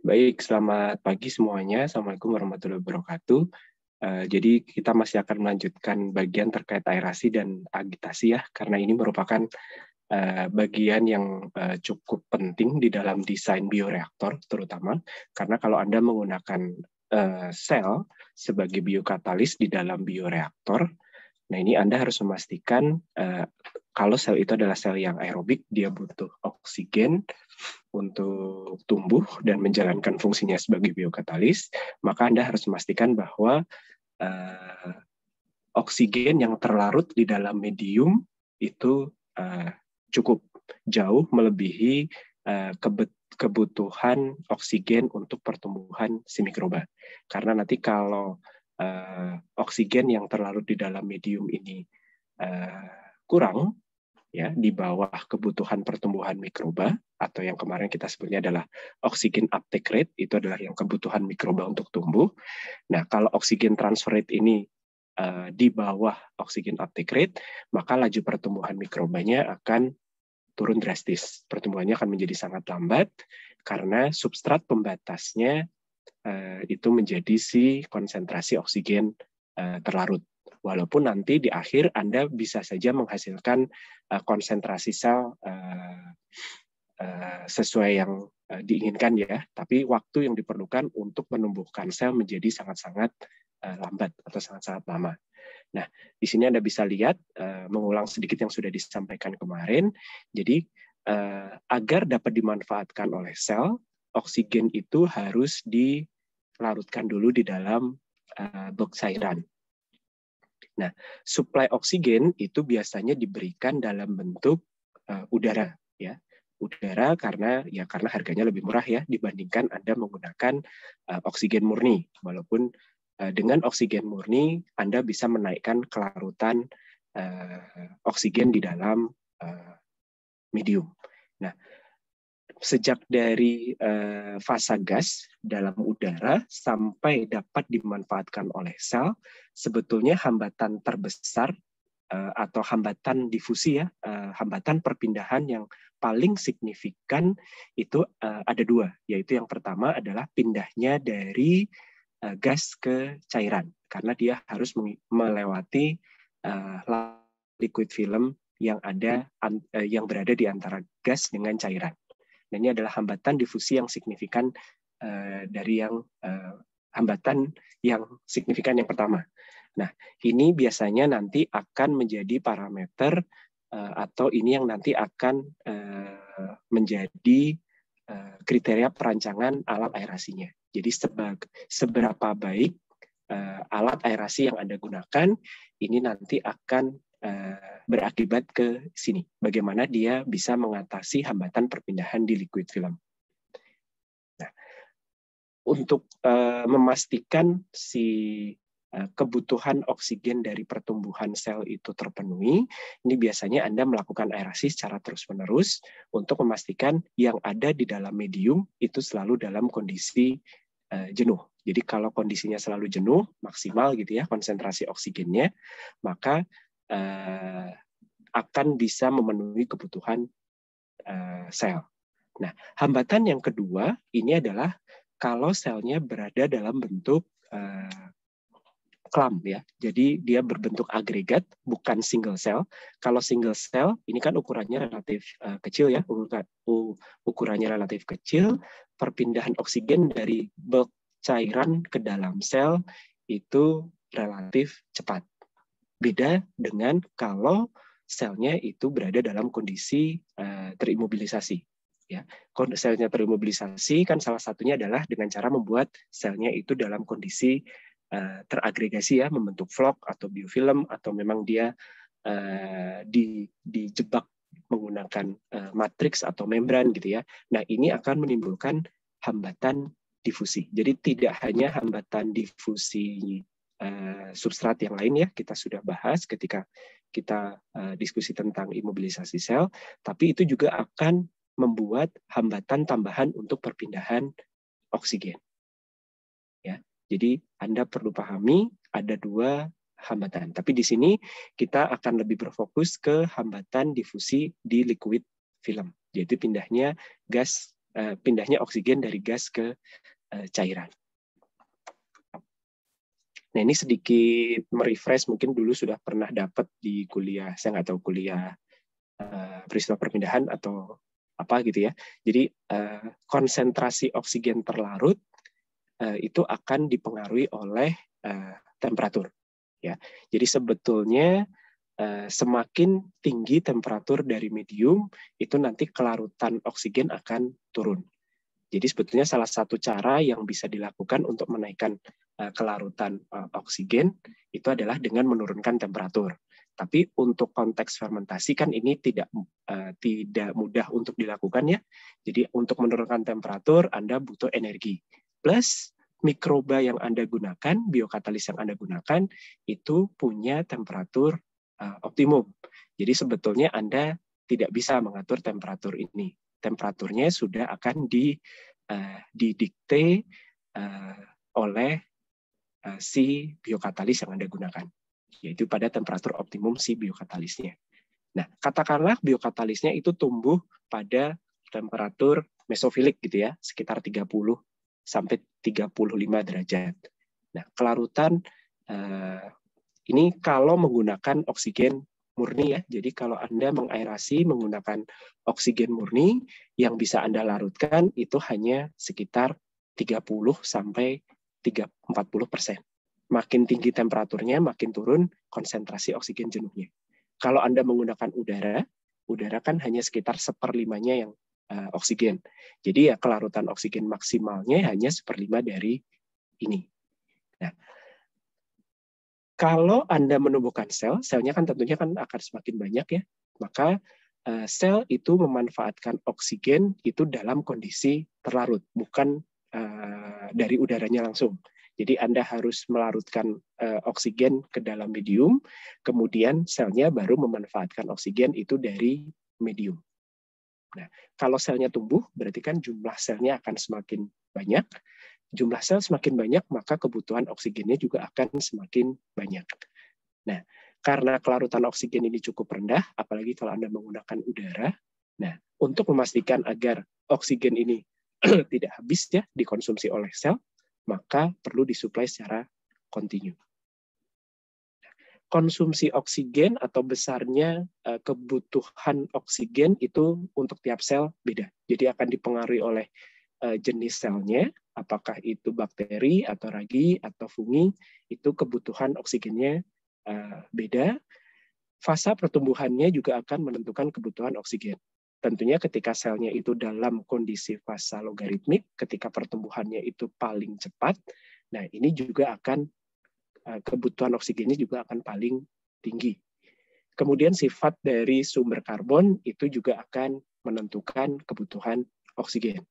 Baik, selamat pagi semuanya. Assalamualaikum warahmatullahi wabarakatuh. Jadi kita masih akan melanjutkan bagian terkait aerasi dan agitasi ya, karena ini merupakan bagian yang cukup penting di dalam desain bioreaktor terutama, karena kalau Anda menggunakan sel sebagai biokatalis di dalam bioreaktor, nah ini Anda harus memastikan kalau sel itu adalah sel yang aerobik, dia butuh oksigen untuk tumbuh dan menjalankan fungsinya sebagai biokatalis, maka Anda harus memastikan bahwa oksigen yang terlarut di dalam medium itu cukup jauh melebihi kebutuhan oksigen untuk pertumbuhan si mikroba. Karena nanti kalau oksigen yang terlarut di dalam medium ini kurang, ya, di bawah kebutuhan pertumbuhan mikroba, atau yang kemarin kita sebutnya adalah oksigen uptake rate, itu adalah yang kebutuhan mikroba untuk tumbuh. Nah, kalau oksigen transfer rate ini di bawah oksigen uptake rate, maka laju pertumbuhan mikrobanya akan turun drastis. Pertumbuhannya akan menjadi sangat lambat, karena substrat pembatasnya itu menjadi si konsentrasi oksigen terlarut. Walaupun nanti di akhir Anda bisa saja menghasilkan konsentrasi sel sesuai yang diinginkan ya, tapi waktu yang diperlukan untuk menumbuhkan sel menjadi sangat-sangat lambat atau sangat-sangat lama. Nah, di sini Anda bisa lihat, mengulang sedikit yang sudah disampaikan kemarin, jadi agar dapat dimanfaatkan oleh sel, oksigen itu harus dilarutkan dulu di dalam blok cairan. Nah, suplai oksigen itu biasanya diberikan dalam bentuk udara, ya. Udara karena harganya lebih murah ya dibandingkan Anda menggunakan oksigen murni. Walaupun dengan oksigen murni Anda bisa menaikkan kelarutan oksigen di dalam medium. Nah, sejak dari fasa gas dalam udara sampai dapat dimanfaatkan oleh sel, sebetulnya hambatan terbesar atau hambatan difusi ya, hambatan perpindahan yang paling signifikan itu ada dua, yaitu yang pertama adalah pindahnya dari gas ke cairan, karena dia harus melewati liquid film yang berada di antara gas dengan cairan. Dan ini adalah hambatan difusi yang signifikan dari yang hambatan yang signifikan yang pertama. Nah, ini biasanya nanti akan menjadi parameter atau ini yang nanti akan menjadi kriteria perancangan alat aerasinya. Jadi seberapa baik alat aerasi yang Anda gunakan, ini nanti akan berakibat ke sini. Bagaimana dia bisa mengatasi hambatan perpindahan di liquid film. Nah, untuk memastikan si kebutuhan oksigen dari pertumbuhan sel itu terpenuhi, ini biasanya Anda melakukan aerasi secara terus-menerus untuk memastikan yang ada di dalam medium itu selalu dalam kondisi jenuh. Jadi kalau kondisinya selalu jenuh, maksimal gitu ya konsentrasi oksigennya, maka akan bisa memenuhi kebutuhan sel. Nah, hambatan yang kedua ini adalah kalau selnya berada dalam bentuk clump ya. Jadi dia berbentuk agregat, bukan single cell. Kalau single cell ini kan ukurannya relatif kecil ya, ukurannya relatif kecil, perpindahan oksigen dari bulk cairan ke dalam sel itu relatif cepat. Beda dengan kalau selnya itu berada dalam kondisi terimobilisasi. Ya, selnya terimobilisasi kan salah satunya adalah dengan cara membuat selnya itu dalam kondisi teragregasi ya, membentuk vlog atau biofilm, atau memang dia dijebak menggunakan matriks atau membran gitu ya. Nah, ini akan menimbulkan hambatan difusi. Jadi tidak hanya hambatan difusi substrat yang lain ya, kita sudah bahas ketika kita diskusi tentang imobilisasi sel, tapi itu juga akan membuat hambatan tambahan untuk perpindahan oksigen. Ya, jadi Anda perlu pahami ada dua hambatan. Tapi di sini kita akan lebih berfokus ke hambatan difusi di liquid film, yaitu pindahnya gas pindahnya oksigen dari gas ke cairan. Nah, ini sedikit merefresh, mungkin dulu sudah pernah dapat di kuliah, saya nggak tahu kuliah peristiwa perpindahan atau apa gitu ya. Jadi konsentrasi oksigen terlarut itu akan dipengaruhi oleh temperatur. Ya, jadi sebetulnya semakin tinggi temperatur dari medium, itu nanti kelarutan oksigen akan turun. Jadi sebetulnya salah satu cara yang bisa dilakukan untuk menaikkan kelarutan oksigen itu adalah dengan menurunkan temperatur. Tapi untuk konteks fermentasi kan ini tidak mudah untuk dilakukan ya. Jadi untuk menurunkan temperatur Anda butuh energi. Plus mikroba yang Anda gunakan, biokatalis yang Anda gunakan itu punya temperatur optimum. Jadi sebetulnya Anda tidak bisa mengatur temperatur ini. Temperaturnya sudah akan didikte oleh si biokatalis yang Anda gunakan, yaitu pada temperatur optimum si biokatalisnya. Nah, katakanlah biokatalisnya itu tumbuh pada temperatur mesofilik gitu ya, sekitar 30 sampai 35 derajat. Nah, kelarutan ini kalau menggunakan oksigen murni ya. Jadi kalau Anda mengaerasi menggunakan oksigen murni, yang bisa Anda larutkan itu hanya sekitar 30 sampai 40%. Makin tinggi temperaturnya, makin turun konsentrasi oksigen jenuhnya. Kalau Anda menggunakan udara kan hanya sekitar 1/5-nya yang oksigen. Jadi ya kelarutan oksigen maksimalnya hanya 1/5 dari ini. Nah, kalau Anda menumbuhkan sel, selnya kan tentunya kan akan semakin banyak ya, maka sel itu memanfaatkan oksigen itu dalam kondisi terlarut, bukan dari udaranya langsung. Jadi Anda harus melarutkan oksigen ke dalam medium, kemudian selnya baru memanfaatkan oksigen itu dari medium. Nah, kalau selnya tumbuh, berarti kan jumlah selnya akan semakin banyak. Jumlah sel semakin banyak, maka kebutuhan oksigennya juga akan semakin banyak. Nah, karena kelarutan oksigen ini cukup rendah, apalagi kalau Anda menggunakan udara, nah, untuk memastikan agar oksigen ini tidak habis ya dikonsumsi oleh sel, maka perlu disuplai secara kontinu. Konsumsi oksigen atau besarnya kebutuhan oksigen itu untuk tiap sel beda. Jadi akan dipengaruhi oleh jenis selnya, apakah itu bakteri atau ragi atau fungi, itu kebutuhan oksigennya beda. Fasa pertumbuhannya juga akan menentukan kebutuhan oksigen. Tentunya ketika selnya itu dalam kondisi fasa logaritmik, ketika pertumbuhannya itu paling cepat, nah ini juga akan kebutuhan oksigennya juga akan paling tinggi. Kemudian sifat dari sumber karbon itu juga akan menentukan kebutuhan oksigen.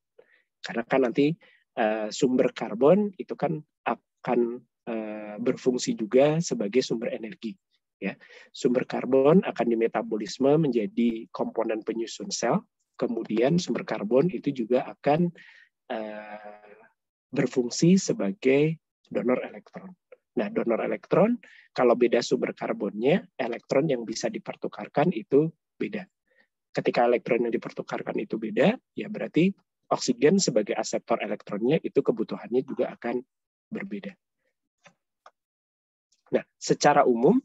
Karena kan nanti sumber karbon itu kan akan berfungsi juga sebagai sumber energi. Ya, sumber karbon akan dimetabolisme menjadi komponen penyusun sel. Kemudian sumber karbon itu juga akan berfungsi sebagai donor elektron. Nah, donor elektron, kalau beda sumber karbonnya, elektron yang bisa dipertukarkan itu beda. Ketika elektron yang dipertukarkan itu beda, ya berarti oksigen sebagai aseptor elektronnya itu kebutuhannya juga akan berbeda. Nah, secara umum,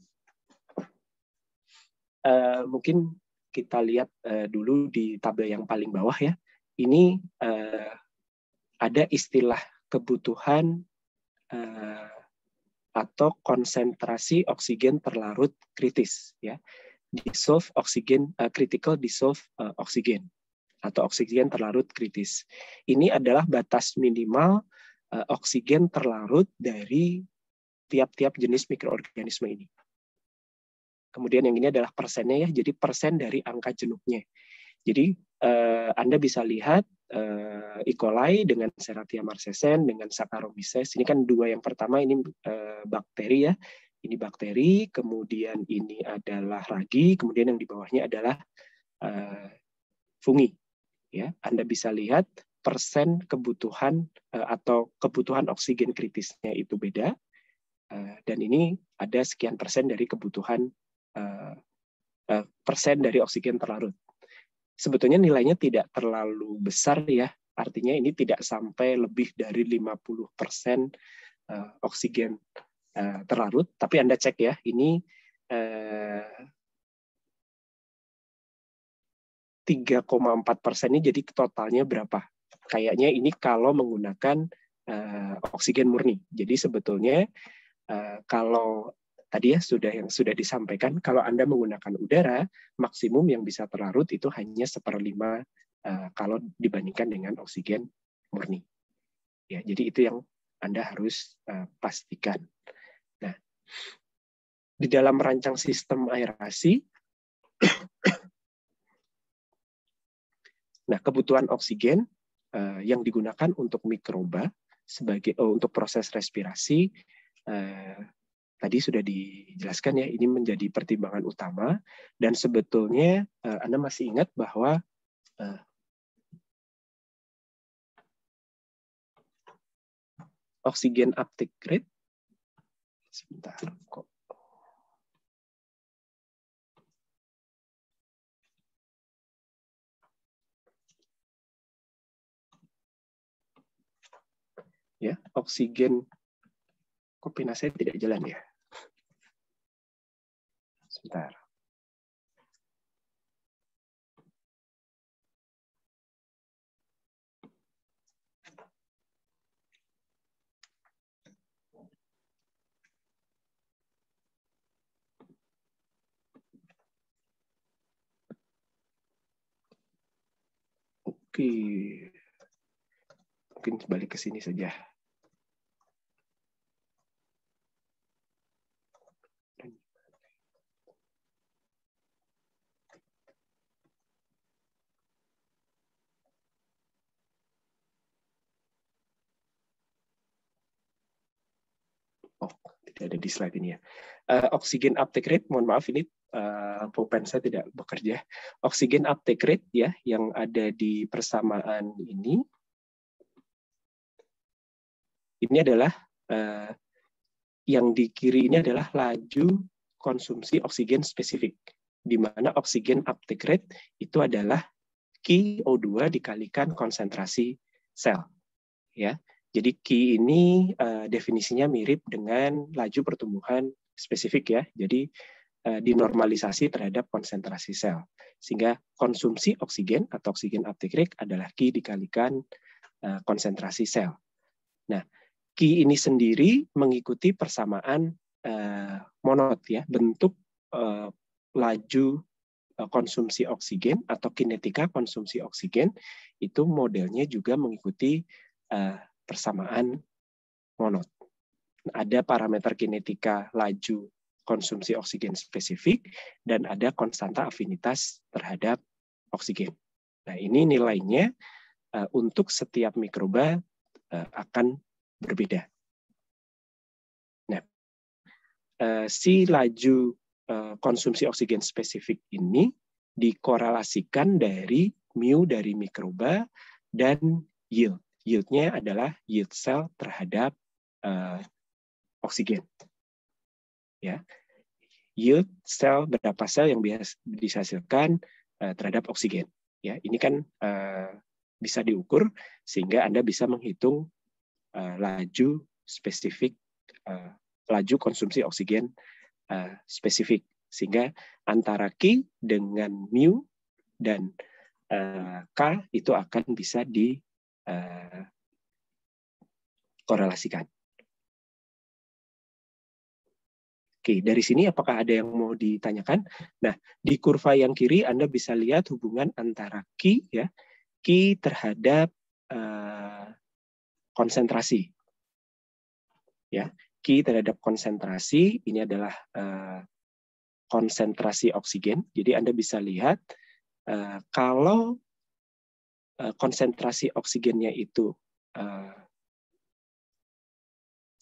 mungkin kita lihat dulu di tabel yang paling bawah ya. Ini ada istilah kebutuhan atau konsentrasi oksigen terlarut kritis ya, dissolve oksigen, critical dissolve oksigen atau oksigen terlarut kritis. Ini adalah batas minimal oksigen terlarut dari tiap-tiap jenis mikroorganisme ini. Kemudian yang ini adalah persennya ya, jadi persen dari angka jenuhnya. Jadi Anda bisa lihat E. coli dengan Serratia marcescens dengan Saccharomyces. Ini kan dua yang pertama ini bakteri ya. Ini bakteri, kemudian ini adalah ragi, kemudian yang di bawahnya adalah fungi. Ya, Anda bisa lihat persen kebutuhan atau kebutuhan oksigen kritisnya itu beda. Dan ini ada sekian persen dari kebutuhan persen dari oksigen terlarut. Sebetulnya nilainya tidak terlalu besar ya, artinya ini tidak sampai lebih dari 50% oksigen terlarut, tapi Anda cek ya, ini 3,4% ini jadi totalnya berapa? Kayaknya ini kalau menggunakan oksigen murni. Jadi sebetulnya kalau tadi ya sudah disampaikan, kalau Anda menggunakan udara, maksimum yang bisa terlarut itu hanya 1/5 kalau dibandingkan dengan oksigen murni. Ya, jadi itu yang Anda harus pastikan. Nah, di dalam merancang sistem aerasi, nah kebutuhan oksigen yang digunakan untuk mikroba untuk proses respirasi tadi sudah dijelaskan ya, ini menjadi pertimbangan utama, dan sebetulnya Anda masih ingat bahwa oksigen uptake rate, sebentar kok. Ya, oksigen, kok pena saya tidak jalan ya? Sebentar. Oke, mungkin balik ke sini saja. Oh, tidak ada di slide ini ya. Oksigen uptake rate, mohon maaf ini pulpen saya tidak bekerja. Oksigen uptake rate ya, yang ada di persamaan ini adalah yang di kiri ini adalah laju konsumsi oksigen spesifik, di mana oksigen uptake rate itu adalah Q O2 dikalikan konsentrasi sel. Ya, jadi Q ini definisinya mirip dengan laju pertumbuhan spesifik ya. Jadi dinormalisasi terhadap konsentrasi sel, sehingga konsumsi oksigen atau oksigen uptake rate adalah Q dikalikan konsentrasi sel. Nah, Q ini sendiri mengikuti persamaan monod ya, bentuk laju konsumsi oksigen atau kinetika konsumsi oksigen itu modelnya juga mengikuti persamaan monod. Ada parameter kinetika laju konsumsi oksigen spesifik dan ada konstanta afinitas terhadap oksigen. Nah, ini nilainya untuk setiap mikroba akan berbeda. Nah, si laju konsumsi oksigen spesifik ini dikorelasikan dari mu dari mikroba dan yield. Yield-nya adalah yield sel terhadap oksigen. Ya, yield sel, berapa sel yang dihasilkan terhadap oksigen. Ya, ini kan bisa diukur sehingga Anda bisa menghitung laju spesifik, laju konsumsi oksigen spesifik, sehingga antara Q dengan mu dan K itu akan bisa dikorelasikan. Oke, dari sini apakah ada yang mau ditanyakan? Nah, di kurva yang kiri Anda bisa lihat hubungan antara Q ya, Q terhadap konsentrasi. Ya, Q terhadap konsentrasi ini adalah konsentrasi oksigen. Jadi Anda bisa lihat kalau konsentrasi oksigennya itu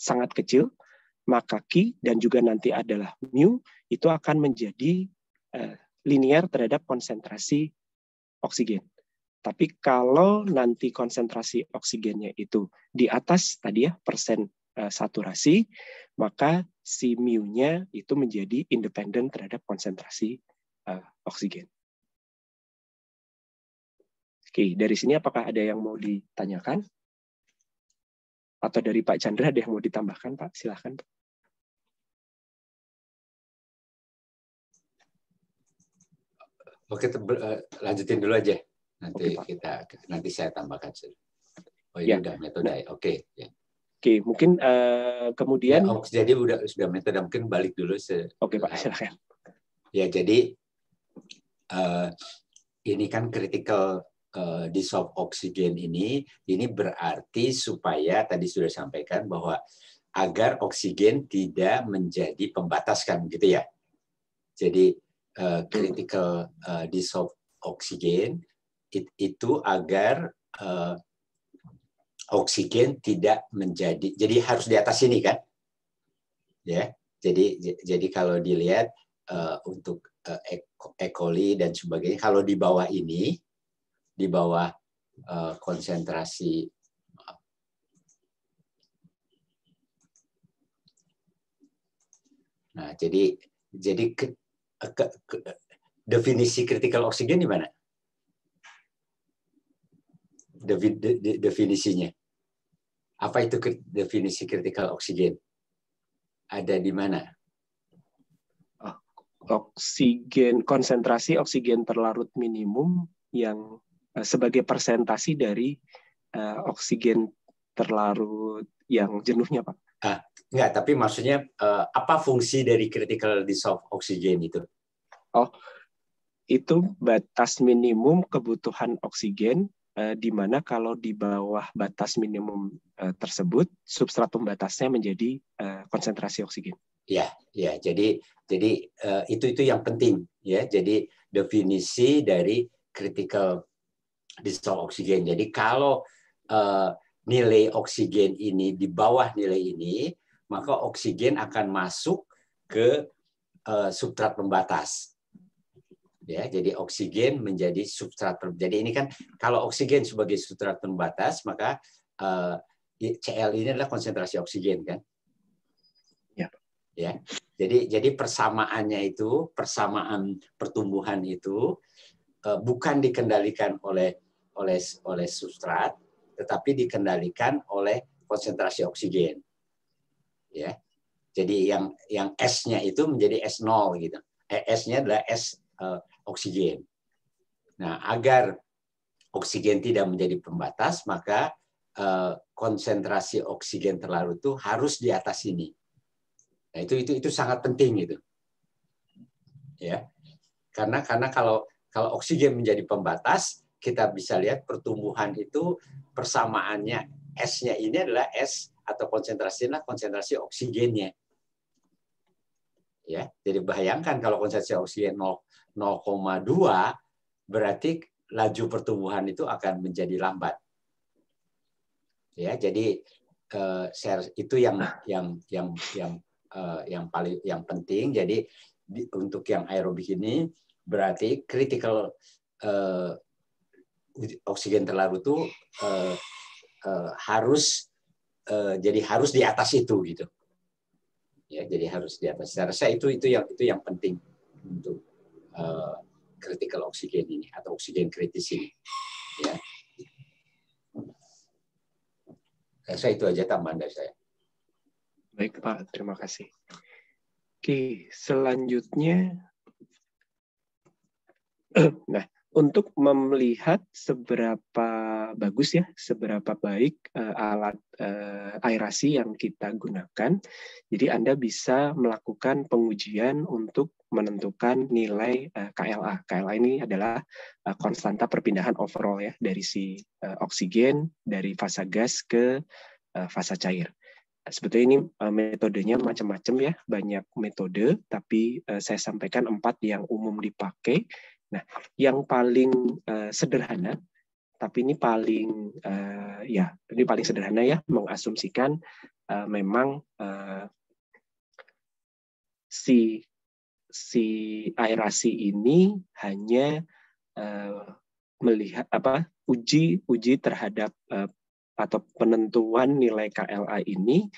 sangat kecil, maka Q dan juga nanti adalah mu itu akan menjadi linear terhadap konsentrasi oksigen. Tapi kalau nanti konsentrasi oksigennya itu di atas tadi ya persen saturasi, maka si mu-nya itu menjadi independen terhadap konsentrasi oksigen. Oke, dari sini apakah ada yang mau ditanyakan? Atau dari Pak Chandra ada yang mau ditambahkan, Pak? Silahkan. Oke, lanjutin dulu aja. Nanti Oke, Pak. nanti saya tambahkan. Oh, ini Ya. udah metode. Nah, Oke. Ya. Oke, mungkin kemudian. Ya, jadi sudah metode, mungkin balik dulu. Oke, Pak, silakan. Ya, jadi ini kan critical dissolved oxygen ini berarti supaya tadi sudah sampaikan bahwa agar oksigen tidak menjadi pembatas, kan gitu ya. Jadi critical dissolved oxygen itu agar oksigen tidak menjadi, jadi harus di atas ini kan, ya. Jadi kalau dilihat untuk E. coli dan sebagainya, kalau di bawah ini, di bawah konsentrasi nah, jadi definisi critical oxygen di mana? Definisinya. Apa itu definisi critical oxygen? Ada di mana? Oksigen, konsentrasi oksigen terlarut minimum yang sebagai persentasi dari oksigen terlarut yang jenuhnya, Pak. Enggak, tapi maksudnya apa fungsi dari critical dissolved oxygen itu? Oh, itu batas minimum kebutuhan oksigen, di mana kalau di bawah batas minimum tersebut, substrat pembatasnya menjadi konsentrasi oksigen. Ya. Jadi itu yang penting, ya. Jadi definisi dari critical dissolved oxygen. Jadi kalau nilai oksigen ini di bawah nilai ini, maka oksigen akan masuk ke substrat pembatas. Ya, jadi oksigen menjadi substrat. Jadi ini kan kalau oksigen sebagai substrat pembatas, maka Cl ini adalah konsentrasi oksigen, kan? Ya. Jadi persamaannya itu, persamaan pertumbuhan itu bukan dikendalikan oleh substrat, tetapi dikendalikan oleh konsentrasi oksigen. Ya. Jadi yang S-nya itu menjadi S0 gitu. S-nya adalah S oksigen. Nah, agar oksigen tidak menjadi pembatas, maka konsentrasi oksigen terlarut itu harus di atas ini. Nah, itu sangat penting gitu. Ya. Karena kalau oksigen menjadi pembatas, kita bisa lihat pertumbuhan itu persamaannya S-nya ini adalah S atau konsentrasinya konsentrasi oksigennya. Ya, jadi bayangkan kalau konsentrasi oksigen 0,2 berarti laju pertumbuhan itu akan menjadi lambat. Ya, jadi itu yang penting. Jadi untuk yang aerobik ini berarti critical oksigen terlarut itu harus di atas itu gitu. Ya, jadi harus di atas. Saya rasa itu yang penting untuk critical oksigen ini atau oksigen kritis ini. Ya. Saya itu aja tambahan dari saya. Baik, Pak. Terima kasih. Oke, selanjutnya, nah, untuk melihat seberapa bagus ya, seberapa baik alat aerasi yang kita gunakan, jadi Anda bisa melakukan pengujian untuk menentukan nilai KLA. KLA ini adalah konstanta perpindahan overall ya, dari si oksigen dari fasa gas ke fasa cair. Sebetulnya ini metodenya macam-macam ya, banyak metode, tapi saya sampaikan 4 yang umum dipakai. Nah, yang paling sederhana, tapi ini paling sederhana ya, mengasumsikan memang si aerasi ini hanya melihat uji terhadap atau penentuan nilai KLA ini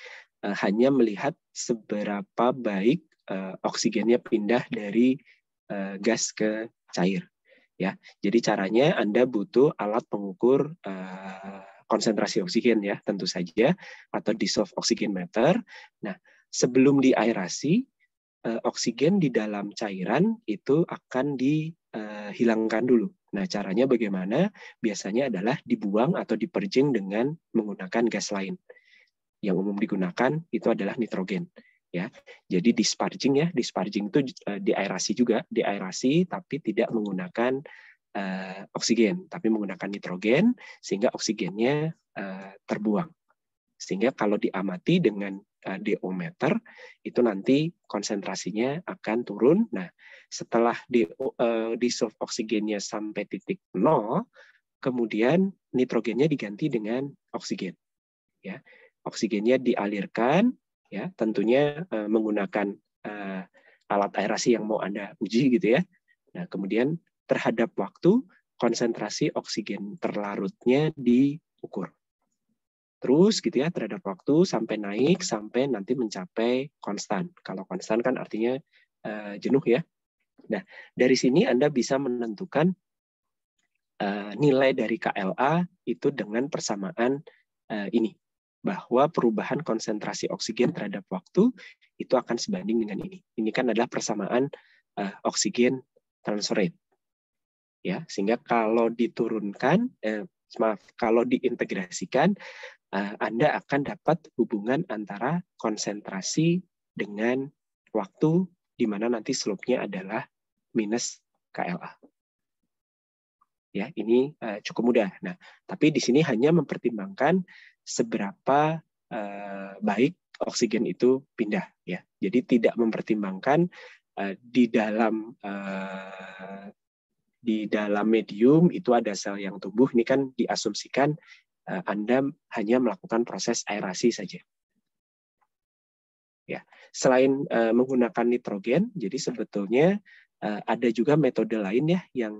hanya melihat seberapa baik oksigennya pindah dari gas ke cair. Ya, jadi caranya Anda butuh alat pengukur konsentrasi oksigen ya, tentu saja, atau dissolved oxygen meter. Nah, sebelum diaerasi, oksigen di dalam cairan itu akan dihilangkan dulu. Nah, caranya bagaimana? Biasanya adalah dibuang atau diperjing dengan menggunakan gas lain. Yang umum digunakan itu adalah nitrogen. Ya, jadi disparging ya, disparging itu diaerasi juga, diaerasi tapi tidak menggunakan oksigen, tapi menggunakan nitrogen sehingga oksigennya terbuang. Sehingga kalau diamati dengan DO meter itu nanti konsentrasinya akan turun. Nah, setelah dissolve oksigennya sampai titik 0, kemudian nitrogennya diganti dengan oksigen. Ya, oksigennya dialirkan, ya tentunya menggunakan alat aerasi yang mau Anda uji gitu ya. Nah, kemudian terhadap waktu konsentrasi oksigen terlarutnya diukur. Terus gitu ya terhadap waktu sampai naik sampai nanti mencapai konstan. Kalau konstan kan artinya jenuh ya. Nah, dari sini Anda bisa menentukan nilai dari KLA itu dengan persamaan ini, bahwa perubahan konsentrasi oksigen terhadap waktu itu akan sebanding dengan ini. Ini kan adalah persamaan oksigen transfer rate. Ya, sehingga kalau diturunkan, kalau diintegrasikan, Anda akan dapat hubungan antara konsentrasi dengan waktu, di mana nanti slope-nya adalah minus KLA. Ya, ini cukup mudah. Nah, tapi di sini hanya mempertimbangkan seberapa baik oksigen itu pindah. Ya, jadi tidak mempertimbangkan di dalam medium itu ada sel yang tumbuh. Ini kan diasumsikan Anda hanya melakukan proses aerasi saja. Ya, selain menggunakan nitrogen, jadi sebetulnya ada juga metode lain ya yang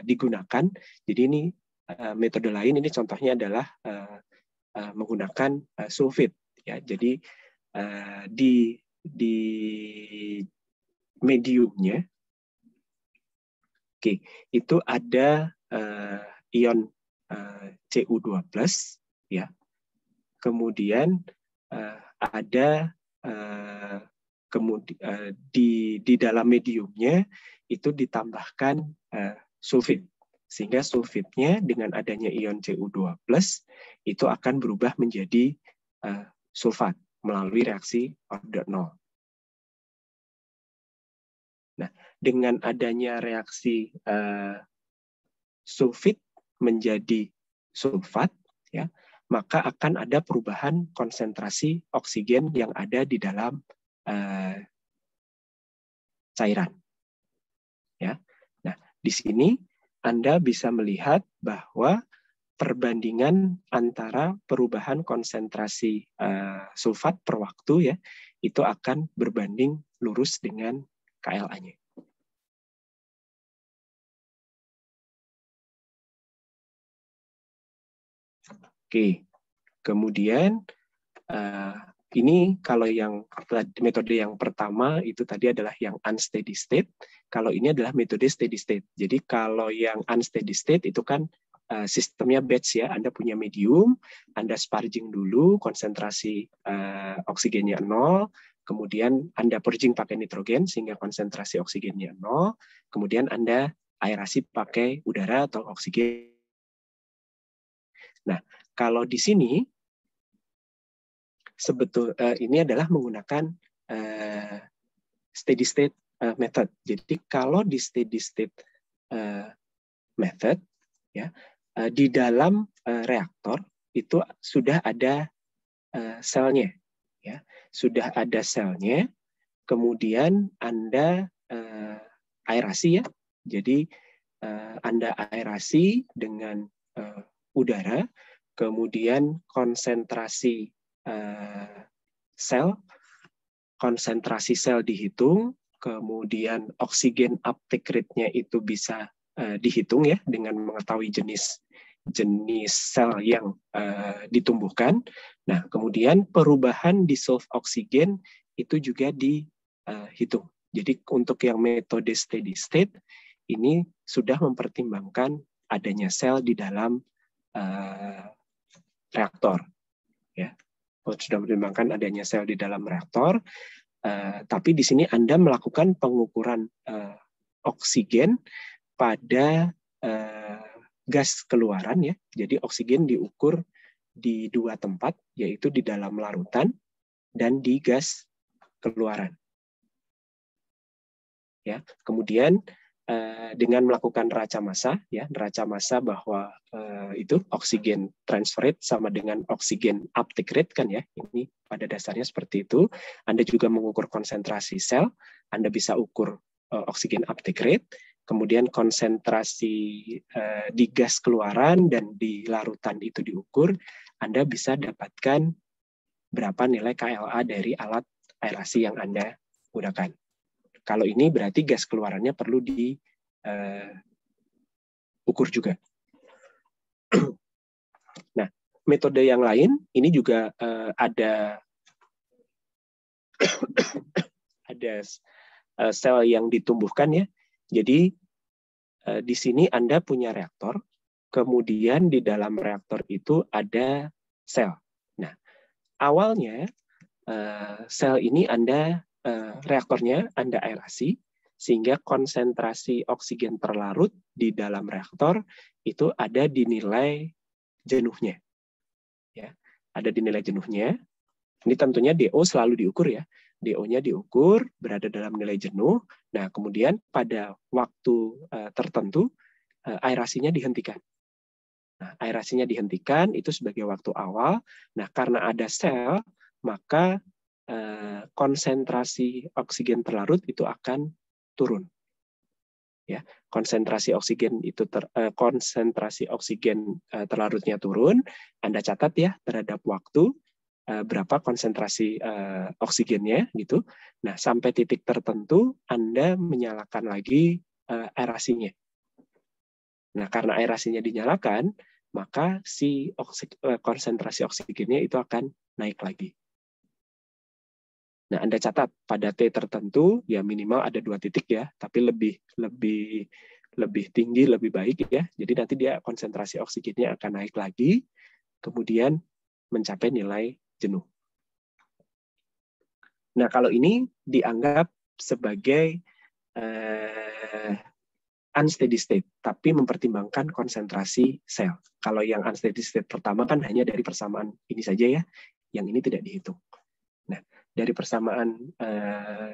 digunakan. Jadi ini metode lain, ini contohnya adalah menggunakan sulfit. Ya, jadi di mediumnya, oke, itu ada ion Cu2+, ya. Kemudian ada kemudian di dalam mediumnya itu ditambahkan sulfit, sehingga sulfitnya dengan adanya ion Cu2+ itu akan berubah menjadi sulfat melalui reaksi order 0. Nah, dengan adanya reaksi sulfit menjadi sulfat, ya, maka akan ada perubahan konsentrasi oksigen yang ada di dalam cairan. Ya, nah di sini Anda bisa melihat bahwa perbandingan antara perubahan konsentrasi sulfat per waktu ya itu akan berbanding lurus dengan KLA-nya. Oke, kemudian ini kalau yang metode yang pertama itu tadi adalah yang unsteady state. Kalau ini adalah metode steady state. Jadi kalau yang unsteady state itu kan sistemnya batch ya. Anda punya medium, Anda sparging dulu, konsentrasi oksigennya 0, kemudian Anda purging pakai nitrogen sehingga konsentrasi oksigennya 0, kemudian Anda aerasi pakai udara atau oksigen. Nah, kalau di sini ini adalah menggunakan steady state method. Jadi kalau di steady state method, ya di dalam reaktor itu sudah ada selnya, ya sudah ada selnya. Kemudian Anda aerasi ya. Jadi Anda aerasi dengan udara, kemudian konsentrasi konsentrasi sel dihitung, kemudian oksigen uptake rate-nya itu bisa dihitung ya dengan mengetahui jenis sel yang ditumbuhkan. Nah, kemudian perubahan dissolved oksigen itu juga dihitung. Jadi untuk yang metode steady state ini sudah mempertimbangkan adanya sel di dalam reaktor. Ya, sudah mempertimbangkan adanya sel di dalam reaktor. Tapi di sini Anda melakukan pengukuran oksigen pada gas keluaran, ya. Jadi oksigen diukur di dua tempat, yaitu di dalam larutan dan di gas keluaran. Ya, kemudian dengan melakukan neraca massa, ya, neraca massa bahwa itu oksigen transfer rate sama dengan oksigen uptake rate, kan ya, ini pada dasarnya seperti itu. Anda juga mengukur konsentrasi sel, Anda bisa ukur oksigen uptake rate, kemudian konsentrasi di gas keluaran dan di larutan itu diukur, Anda bisa dapatkan berapa nilai KLA dari alat aerasi yang Anda gunakan. Kalau ini berarti gas keluarannya perlu diukur juga. Nah, metode yang lain ini juga ada sel yang ditumbuhkan, ya. Jadi di sini Anda punya reaktor, kemudian di dalam reaktor itu ada sel. Nah, awalnya sel ini reaktornya Anda aerasi, sehingga konsentrasi oksigen terlarut di dalam reaktor itu ada di nilai jenuhnya. Ya, ada di nilai jenuhnya. Ini tentunya DO selalu diukur, ya. DO-nya diukur, berada dalam nilai jenuh. Nah, kemudian pada waktu tertentu, aerasinya dihentikan. Nah, aerasinya dihentikan, itu sebagai waktu awal. Nah, karena ada sel, maka konsentrasi oksigen terlarut itu akan turun. Ya, konsentrasi oksigen terlarutnya turun. Anda catat, ya, terhadap waktu berapa konsentrasi oksigennya gitu. Nah, sampai titik tertentu Anda menyalakan lagi aerasinya. Nah, karena aerasinya dinyalakan, maka si konsentrasi oksigennya itu akan naik lagi. Nah, Anda catat pada T tertentu, ya minimal ada 2 titik, ya, tapi lebih tinggi, lebih baik, ya. Jadi nanti dia konsentrasi oksigennya akan naik lagi, kemudian mencapai nilai jenuh. Nah, kalau ini dianggap sebagai unsteady state, tapi mempertimbangkan konsentrasi sel. Kalau yang unsteady state pertama kan hanya dari persamaan ini saja, ya, yang ini tidak dihitung. Nah, dari persamaan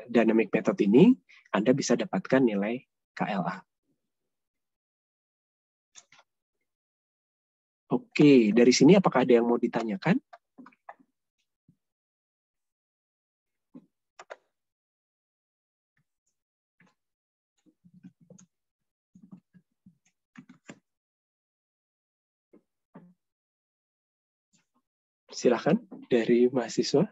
dynamic method ini, Anda bisa dapatkan nilai KLA. Oke, dari sini apakah ada yang mau ditanyakan? Silakan dari mahasiswa.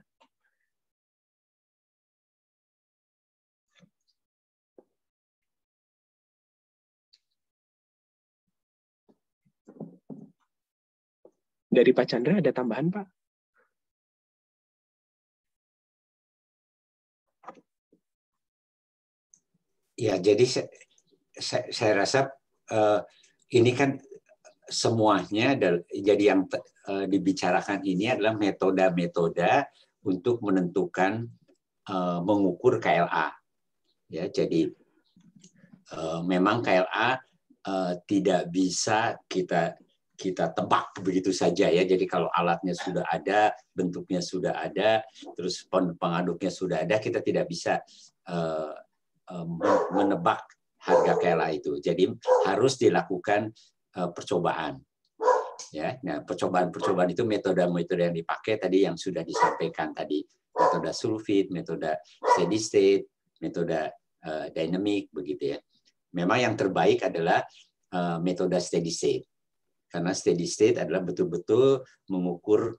Dari Pak Chandra ada tambahan, Pak? Ya, jadi saya rasa ini kan semuanya jadi yang dibicarakan ini adalah metode-metode untuk menentukan mengukur KLA. Ya, jadi memang KLA tidak bisa kita tebak begitu saja, ya. Jadi kalau alatnya sudah ada, bentuknya sudah ada, terus pengaduknya sudah ada, kita tidak bisa menebak harga KLA itu. Jadi harus dilakukan percobaan. Ya, nah percobaan itu metode-metode yang dipakai tadi yang sudah disampaikan tadi, metode sulfit, metode steady state, metode dynamic, begitu, ya. Memang yang terbaik adalah metode steady state, karena steady state adalah betul-betul mengukur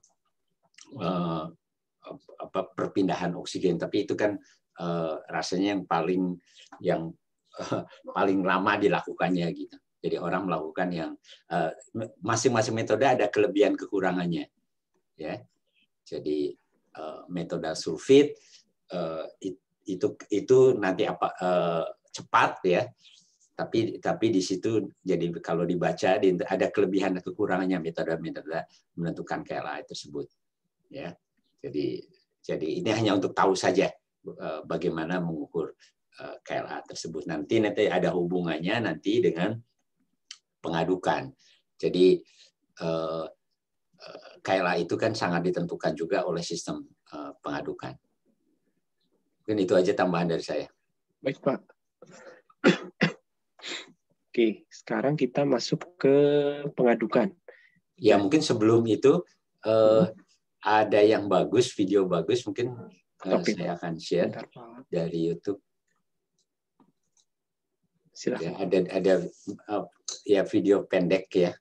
perpindahan oksigen. Tapi itu kan rasanya yang paling lama dilakukannya, gitu. Jadi orang melakukan yang masing-masing metode ada kelebihan kekurangannya, ya. Jadi metode sulfit itu nanti cepat, ya. Tapi di situ jadi kalau dibaca ada kelebihan dan kekurangannya metode menentukan KLA tersebut. Ya, jadi ini hanya untuk tahu saja bagaimana mengukur KLA tersebut. Nanti ada hubungannya nanti dengan pengadukan. Jadi KLA itu kan sangat ditentukan juga oleh sistem pengadukan. Mungkin itu aja tambahan dari saya. Baik, Pak. Oke, sekarang kita masuk ke pengadukan. Ya, mungkin sebelum itu ada yang bagus, video bagus, mungkin saya akan share dari YouTube. Silakan. Ya, ada ya video pendek ya.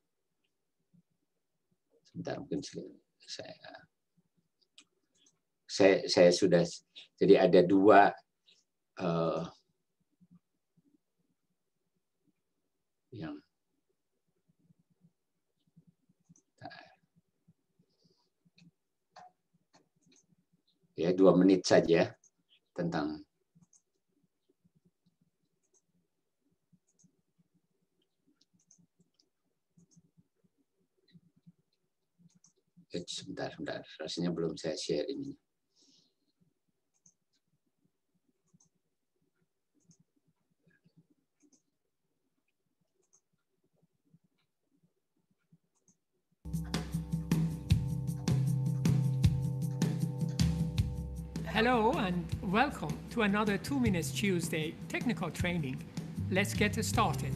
Sebentar, mungkin saya sudah. Jadi ada dua yang ya 2 menit saja tentang sebentar rasanya belum saya share ini. Hello and welcome to another 2 Minutes Tuesday technical training. Let's get started.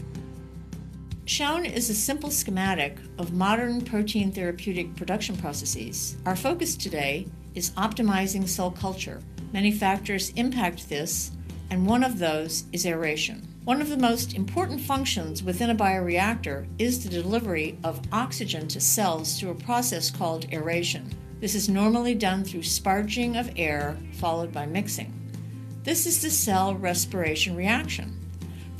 Shown is a simple schematic of modern protein therapeutic production processes. Our focus today is optimizing cell culture. Many factors impact this, and one of those is aeration. One of the most important functions within a bioreactor is the delivery of oxygen to cells through a process called aeration. This is normally done through sparging of air followed by mixing. This is the cell respiration reaction.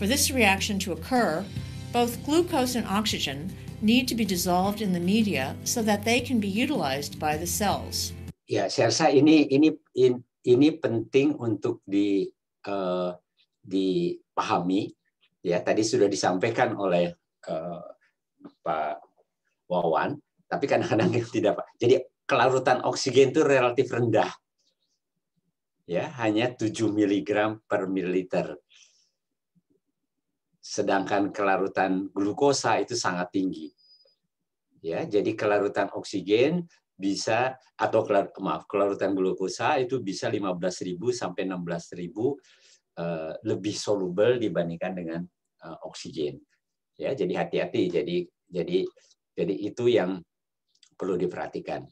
For this reaction to occur, both glucose and oxygen need to be dissolved in the media so that they can be utilized by the cells. Ya, saya rasa ini penting untuk dipahami. Ya, tadi sudah disampaikan oleh Pak Wawan, tapi kadang-kadang tidak, Pak. Jadi kelarutan oksigen itu relatif rendah. Ya, hanya 7 mg per mililiter. Sedangkan kelarutan glukosa itu sangat tinggi. Ya, jadi kelarutan oksigen bisa kelarutan glukosa itu bisa 15.000 sampai 16.000 lebih soluble dibandingkan dengan oksigen. Ya, jadi hati-hati. Jadi itu yang perlu diperhatikan.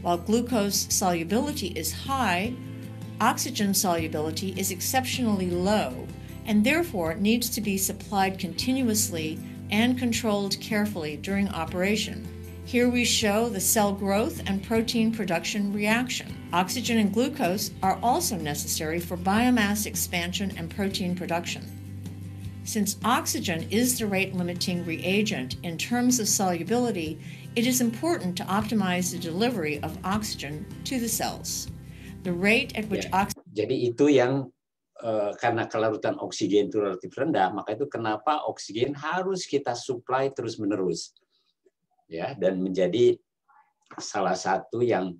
While glucose solubility is high, oxygen solubility is exceptionally low and therefore needs to be supplied continuously and controlled carefully during operation. Here we show the cell growth and protein production reaction. Oxygen and glucose are also necessary for biomass expansion and protein production. Since oxygen is the rate-limiting reagent in terms of solubility, it is important to optimize the delivery of oxygen to the cells. The rate at which Jadi itu yang karena kelarutan oksigen itu relatif rendah, maka itu kenapa oksigen harus kita supply terus-menerus. Ya, dan menjadi salah satu yang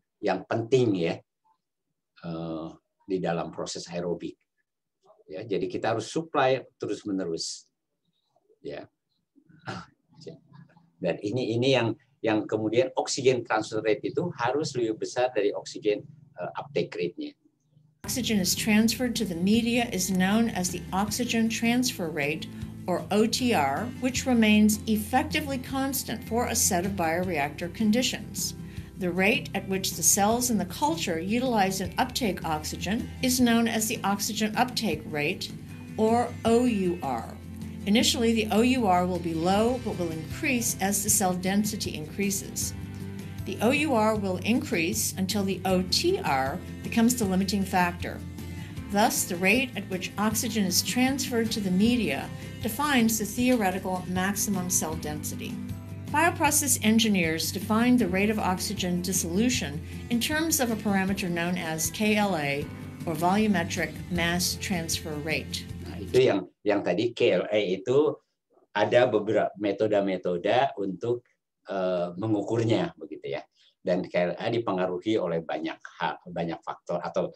penting ya di dalam proses aerobik. Ya, jadi kita harus supply terus-menerus. Ya. Dan ini yang kemudian oksigen transfer rate itu harus lebih besar dari oksigen uptake rate-nya. Oxygen is transferred to the media is known as the oxygen transfer rate, or OTR, which remains effectively constant for a set of bioreactor conditions. The rate at which the cells in the culture utilize and uptake oxygen is known as the oxygen uptake rate, or OUR. Initially, the OUR will be low but will increase as the cell density increases. The OUR will increase until the OTR becomes the limiting factor. Thus, the rate at which oxygen is transferred to the media defines the theoretical maximum cell density. Bioprocess engineers define the rate of oxygen dissolution in terms of a parameter known as KLA, or volumetric mass transfer rate. Itu yang tadi KLA itu ada beberapa metode-metode untuk mengukurnya begitu ya. Dan KLA dipengaruhi oleh banyak faktor atau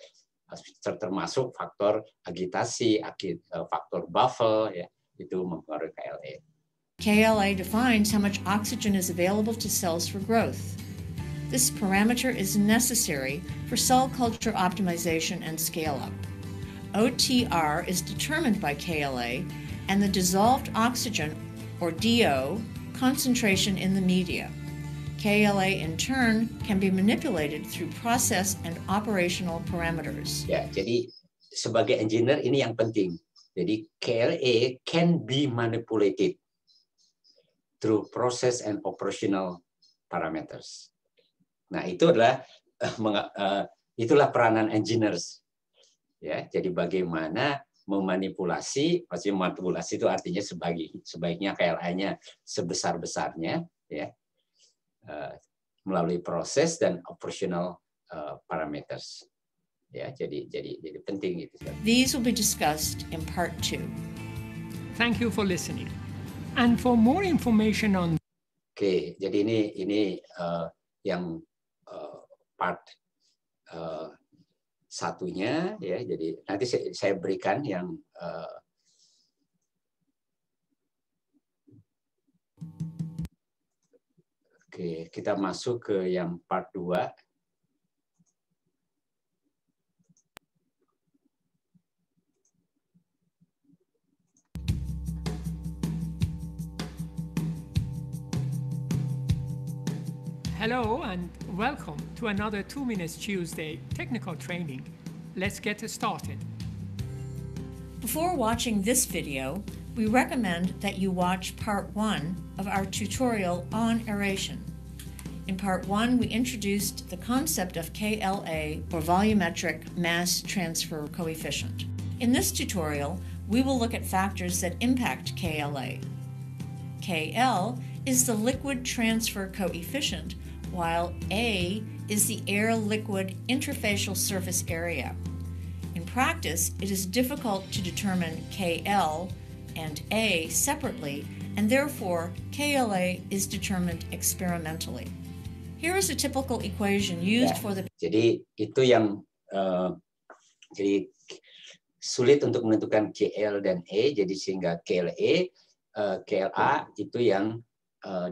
termasuk faktor agitasi, faktor Buffel ya, itu mempengaruhi KLA. KLA defines how much oxygen is available to cells for growth. This parameter is necessary for cell culture optimization and scale-up. OTR is determined by KLA and the dissolved oxygen, or DO, concentration in the media. KLA, in turn, can be manipulated through process and operational parameters. Ya, jadi sebagai engineer ini yang penting. Jadi KLA can be manipulated through process and operational parameters. Nah, itu adalah itulah peranan engineers. Ya, jadi bagaimana memanipulasi, maksudnya manipulasi itu artinya sebaiknya KLA-nya sebesar-besarnya ya. Melalui proses dan operational parameters. Ya, jadi penting itu. These will be discussed in part 2. Thank you for listening. And for more information on Oke, jadi ini yang part satunya ya. Jadi nanti saya berikan yang oke, kita masuk ke yang part 2. Hello and welcome to another 2 Minutes Tuesday technical training. Let's get started. Before watching this video, we recommend that you watch part 1 of our tutorial on aeration. In part 1, we introduced the concept of KLA, or volumetric mass transfer coefficient. In this tutorial, we will look at factors that impact KLA. KL is the liquid transfer coefficient, while A is the air-liquid interfacial surface area. In practice, it is difficult to determine KL and A separately, and therefore KLA is determined experimentally. Here is a typical equation used for the... Jadi itu yang jadi sulit untuk menentukan KL dan E, jadi sehingga KLA itu yang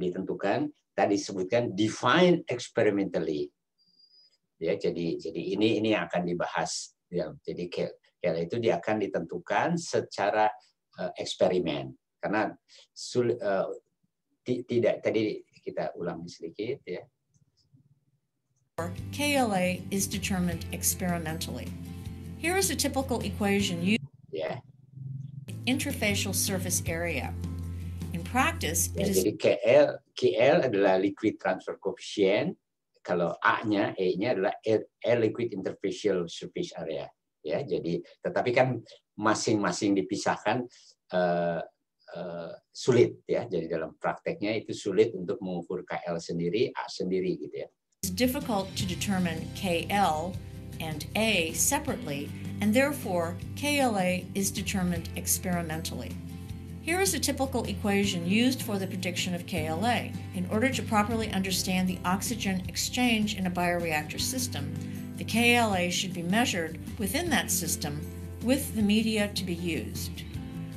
ditentukan. Tadi disebutkan define experimentally. Ya, jadi ini yang akan dibahas. Ya, jadi KLA itu dia akan ditentukan secara eksperimen. Karena tidak, tadi kita ulangi sedikit ya. KLA is determined experimentally. Here is a typical equation used Yeah. interfacial surface area. In practice, Ya, it is jadi KL adalah liquid transfer coefficient. Kalau A-nya, E-nya adalah air liquid interfacial surface area. Ya, jadi tetapi kan masing-masing dipisahkan sulit ya. Jadi dalam prakteknya itu sulit untuk mengukur KL sendiri, A sendiri gitu ya. It's difficult to determine KL and A separately, and therefore KLA is determined experimentally. Here is a typical equation used for the prediction of KLA. In order to properly understand the oxygen exchange in a bioreactor system, the KLA should be measured within that system with the media to be used.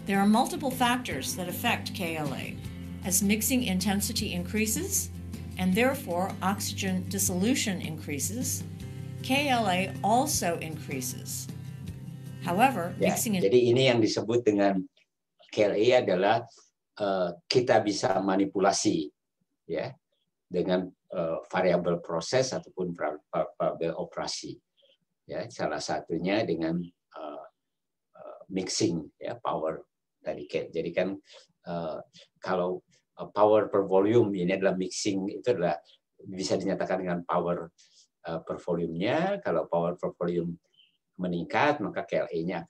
There are multiple factors that affect KLA. As mixing intensity increases, and therefore oxygen dissolution increases, KLA also increases. However, Jadi ini yang disebut dengan KLA adalah kita bisa manipulasi ya dengan variabel proses ataupun variabel operasi. Ya, salah satunya dengan mixing ya power tadi. Jadi kan kalau power per volume ini adalah mixing, itu adalah bisa dinyatakan dengan power per volumenya. Kalau power per volume meningkat, maka KLA-nya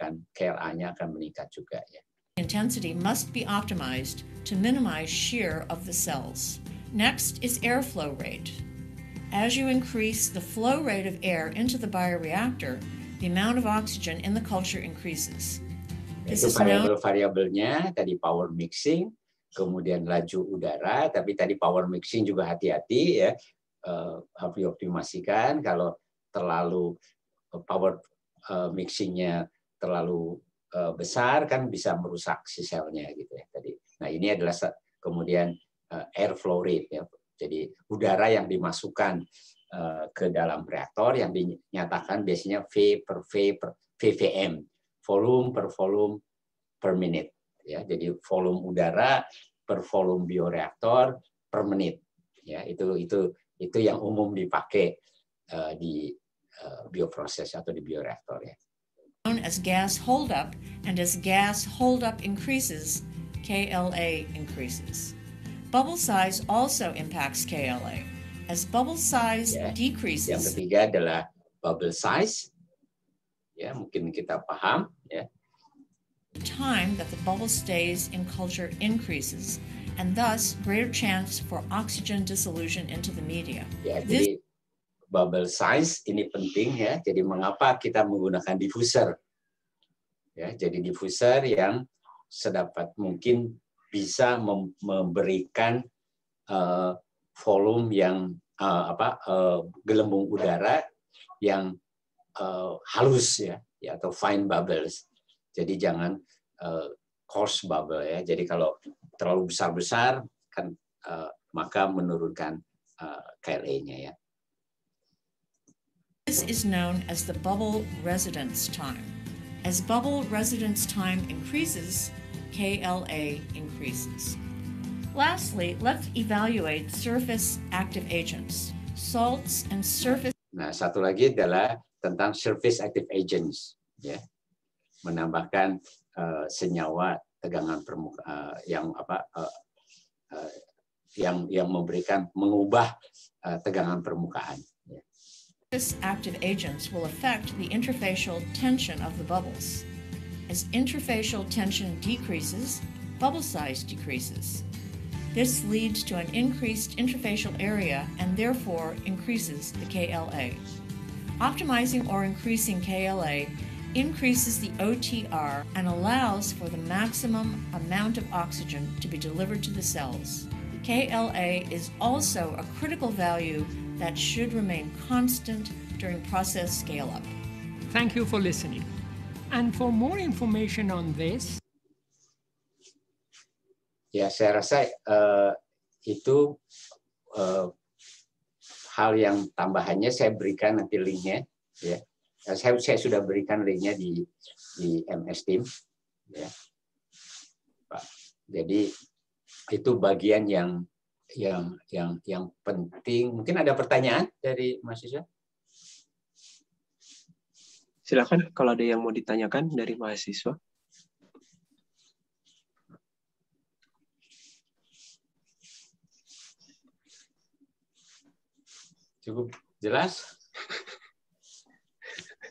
akan meningkat juga ya. Intensity must be optimized to minimize shear of the cells. Next is airflow rate. As you increase the flow rate of air into the bioreactor, the amount of oxygen in the culture increases. This Itu is known variabel-variabelnya tadi power mixing, kemudian laju udara, tapi tadi power mixing juga hati-hati ya, harus dioptimasikan. Kalau terlalu power mixingnya terlalu besar kan bisa merusak si selnya gitu ya tadi. Nah ini adalah kemudian air flow rate ya. Jadi udara yang dimasukkan ke dalam reaktor yang dinyatakan biasanya V per VVM, volume per minute ya. Jadi volume udara per volume bioreaktor per menit ya. Itu yang umum dipakai di bioproses atau di bioreaktor ya. known as gas holdup, and as gas holdup increases, KLA increases. Bubble size also impacts KLA. As bubble size Yang decreases, ketiga adalah bubble size. Ya, mungkin kita paham ya. the time that the bubble stays in culture increases, and thus greater chance for oxygen dissolution into the media. Ya, jadi bubble size ini penting ya. Jadi mengapa kita menggunakan diffuser? Ya, jadi diffuser yang sedapat mungkin bisa memberikan volume yang gelembung udara yang halus ya atau fine bubbles. Jadi jangan coarse bubble ya. Jadi kalau terlalu besar-besar kan maka menurunkan KLA-nya ya. This is known as the bubble residence time. As bubble residence time increases, KLA increases. Lastly, let's evaluate surface active agents. Salts and surface. Nah, satu lagi adalah tentang surface active agents, ya, menambahkan senyawa tegangan permukaan yang mengubah tegangan permukaan. Surface active agents will affect the interfacial tension of the bubbles. As interfacial tension decreases, bubble size decreases. This leads to an increased interfacial area and therefore increases the KLA. Optimizing or increasing KLA increases the OTR and allows for the maximum amount of oxygen to be delivered to the cells. KLA is also a critical value that should remain constant during process scale-up. Thank you for listening. And for more information on this, ya, saya rasa itu hal yang tambahannya saya berikan nanti linknya. Ya, saya sudah berikan linknya di MS Team. Ya, Pak. Jadi itu bagian yang penting. Mungkin ada pertanyaan dari mahasiswa? Silakan kalau ada yang mau ditanyakan dari mahasiswa. Cukup jelas?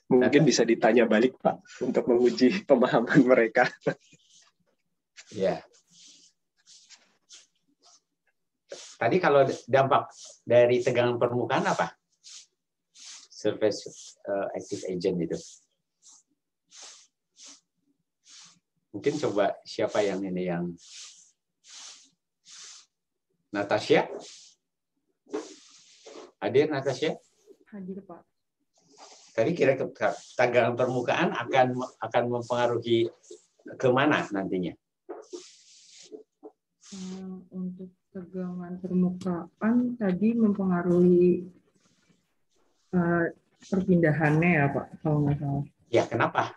Mungkin bisa ditanya balik, Pak, untuk menguji pemahaman mereka. Ya. Tadi kalau dampak dari tegangan permukaan apa? Surface active agent itu. Mungkin coba siapa yang ini yang Natasha? Hadir Natasha? Hadir, Pak. Tadi kira-kira tegangan permukaan akan mempengaruhi kemana nantinya? Untuk tegangan permukaan tadi mempengaruhi perpindahannya ya, Pak, kalau nggak salah. Ya, kenapa?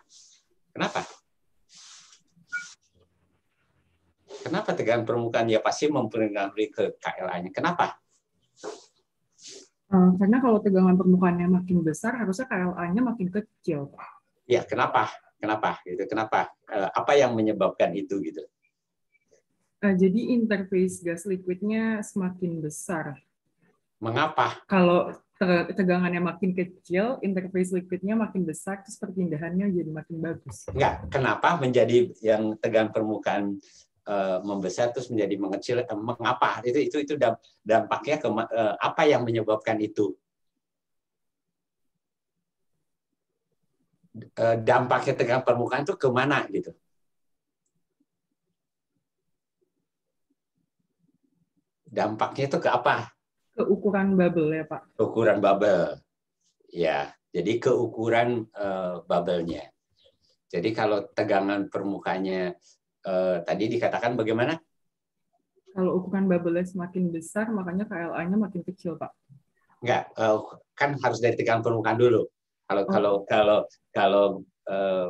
Kenapa tegangan permukaan ya pasti mempengaruhi ke KLA-nya? Kenapa? Karena kalau tegangan permukaannya makin besar, harusnya KLA-nya makin kecil, Pak. Ya, kenapa? Gitu. Kenapa? Apa yang menyebabkan itu gitu? Jadi interface gas liquidnya semakin besar. Mengapa? Kalau tegangannya makin kecil, interface liquidnya makin besar, terus perpindahannya jadi makin bagus. Enggak, kenapa menjadi yang tegangan permukaan membesar terus menjadi mengecil? Mengapa? Itu dampaknya apa yang menyebabkan itu? Dampaknya tegangan permukaan itu kemana gitu? Dampaknya itu ke apa? Ke ukuran bubble ya, Pak. Ukuran bubble. Ya, jadi ke ukuran bubble-nya. Jadi kalau tegangan permukaannya tadi dikatakan bagaimana? Kalau ukuran bubble semakin besar, makanya KLA-nya makin kecil, Pak. Enggak, kan harus dari tegangan permukaan dulu. Kalau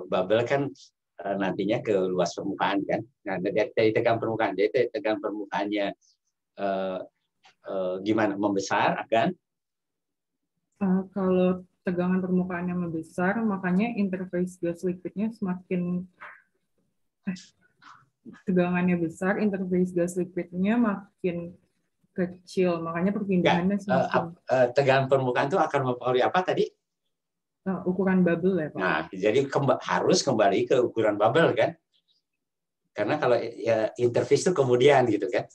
bubble kan nantinya ke luas permukaan kan. Nah, dari tegangan permukaan, jadi tegangan permukaannya gimana? Membesar akan? Kalau tegangan permukaannya membesar, makanya interface gas liquidnya semakin tegangannya besar, interface gas liquidnya makin kecil, makanya perpindahannya semakin tegangan permukaan itu akan mempengaruhi apa tadi? Ukuran bubble ya, Pak. Nah, jadi harus kembali ke ukuran bubble kan? Karena kalau ya, interface itu kemudian gitu kan?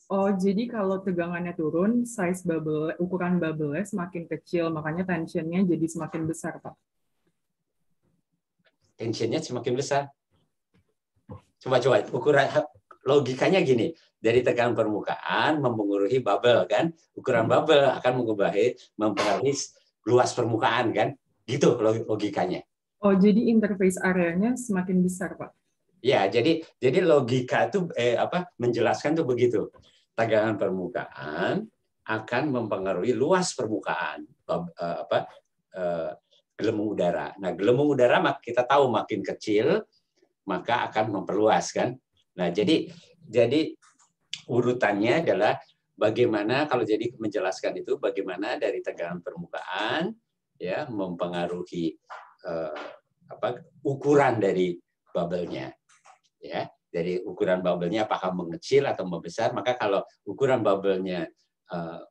Oh, jadi kalau tegangannya turun, size bubble, ukuran bubble-nya semakin kecil, makanya tensionnya jadi semakin besar, Pak. Tensionnya semakin besar. Coba ukuran logikanya gini, dari tegangan permukaan mempengaruhi bubble kan, ukuran bubble akan mempengaruhi luas permukaan kan, gitu logikanya. Oh, jadi interface areanya semakin besar, Pak. Ya, jadi logika itu menjelaskan tuh begitu. Tegangan permukaan akan mempengaruhi luas permukaan gelembung udara. Nah, gelembung udara kita tahu makin kecil maka akan memperluas kan. Nah, jadi urutannya adalah bagaimana kalau jadi menjelaskan itu bagaimana dari tegangan permukaan ya mempengaruhi ukuran dari bubble-nya. Ya, dari ukuran bubble-nya apakah mengecil atau membesar, maka kalau ukuran bubble-nya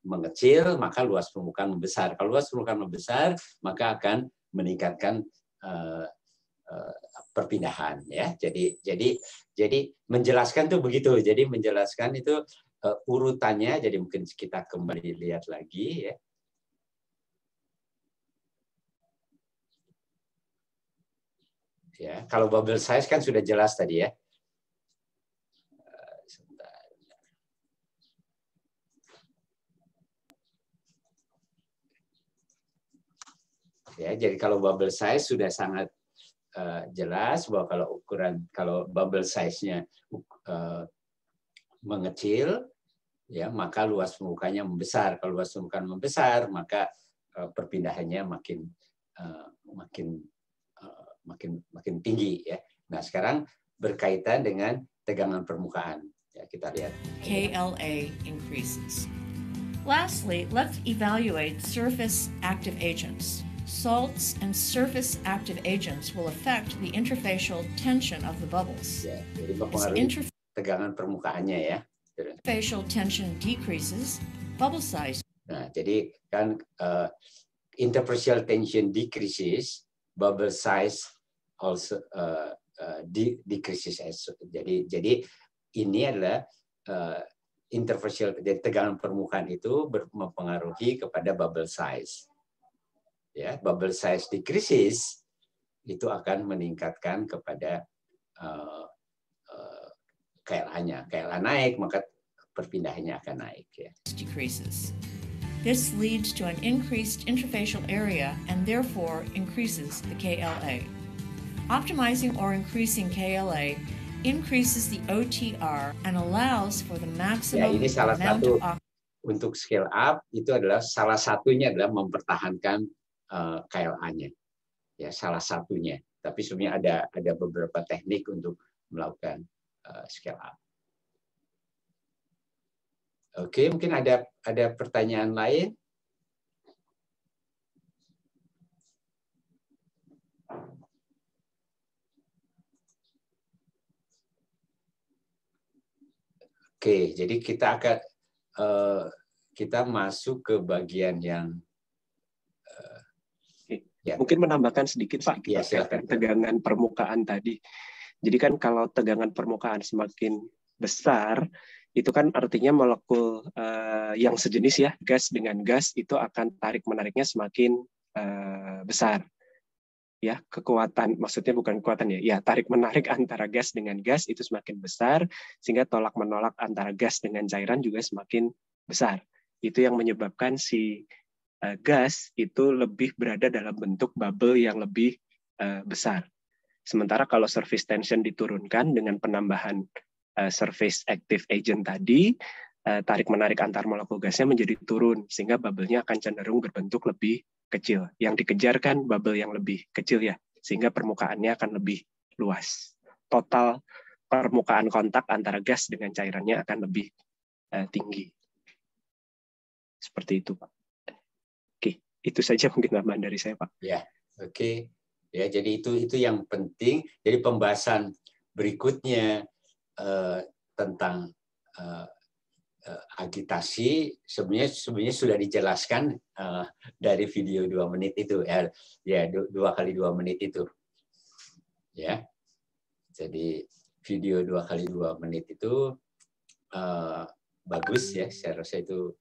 mengecil, maka luas permukaan membesar. Kalau luas permukaan membesar, maka akan meningkatkan perpindahan ya. Jadi menjelaskan tuh begitu. Jadi menjelaskan itu urutannya. Jadi mungkin kita kembali lihat lagi ya. Ya, kalau bubble size kan sudah jelas tadi ya. Ya, jadi kalau bubble size sudah sangat jelas bahwa kalau bubble size-nya mengecil, ya maka luas permukaannya membesar. Kalau luas permukaan membesar, maka perpindahannya makin tinggi ya. Nah, sekarang berkaitan dengan tegangan permukaan. Ya, kita lihat. KLA increases. Lastly, let's evaluate surface active agents. Salts and surface active agents will affect the interfacial tension of the bubbles. Ya, jadi mempengaruhi tegangan permukaannya ya. Interfacial tension decreases, bubble size. Nah, jadi kan interfacial tension decreases, bubble size also decreases. Jadi ini adalah interfacial, jadi tegangan permukaan itu mempengaruhi kepada bubble size. Ya, bubble size decreases itu akan meningkatkan kepada KLA-nya. KLA naik, maka perpindahannya akan naik. Ya. Decreases. This leads to an increased interfacial area and therefore increases the KLA. Optimizing or increasing KLA increases the OTR and allows for the maximum ini salah amount satu of untuk scale up itu adalah salah satunya adalah mempertahankan KLA-nya. Ya, salah satunya. Tapi sebenarnya ada beberapa teknik untuk melakukan scale up. Oke, mungkin ada pertanyaan lain? Oke, jadi kita masuk ke bagian yang ya. Mungkin menambahkan sedikit Pak, ya, tegangan permukaan tadi. Jadi kan kalau tegangan permukaan semakin besar, itu kan artinya molekul yang sejenis ya, gas dengan gas itu akan tarik-menariknya semakin besar. ya kekuatan, maksudnya bukan kekuatan ya tarik menarik antara gas dengan gas itu semakin besar, sehingga tolak menolak antara gas dengan cairan juga semakin besar. Itu yang menyebabkan si gas itu lebih berada dalam bentuk bubble yang lebih besar. Sementara kalau surface tension diturunkan dengan penambahan surface active agent tadi, tarik menarik antar molekul gasnya menjadi turun, sehingga bubble-nya akan cenderung berbentuk lebih kecil. Yang dikejar kan bubble yang lebih kecil ya, sehingga permukaannya akan lebih luas. Total permukaan kontak antara gas dengan cairannya akan lebih tinggi. Seperti itu, Pak. Oke, itu saja mungkin tambahan dari saya, Pak. Ya, oke. Ya, jadi itu yang penting. Jadi pembahasan berikutnya tentang agitasi sebenarnya sudah dijelaskan dari video 2 menit itu ya 2 kali 2 menit itu ya. Jadi video 2 kali 2 menit itu bagus ya, saya rasa itu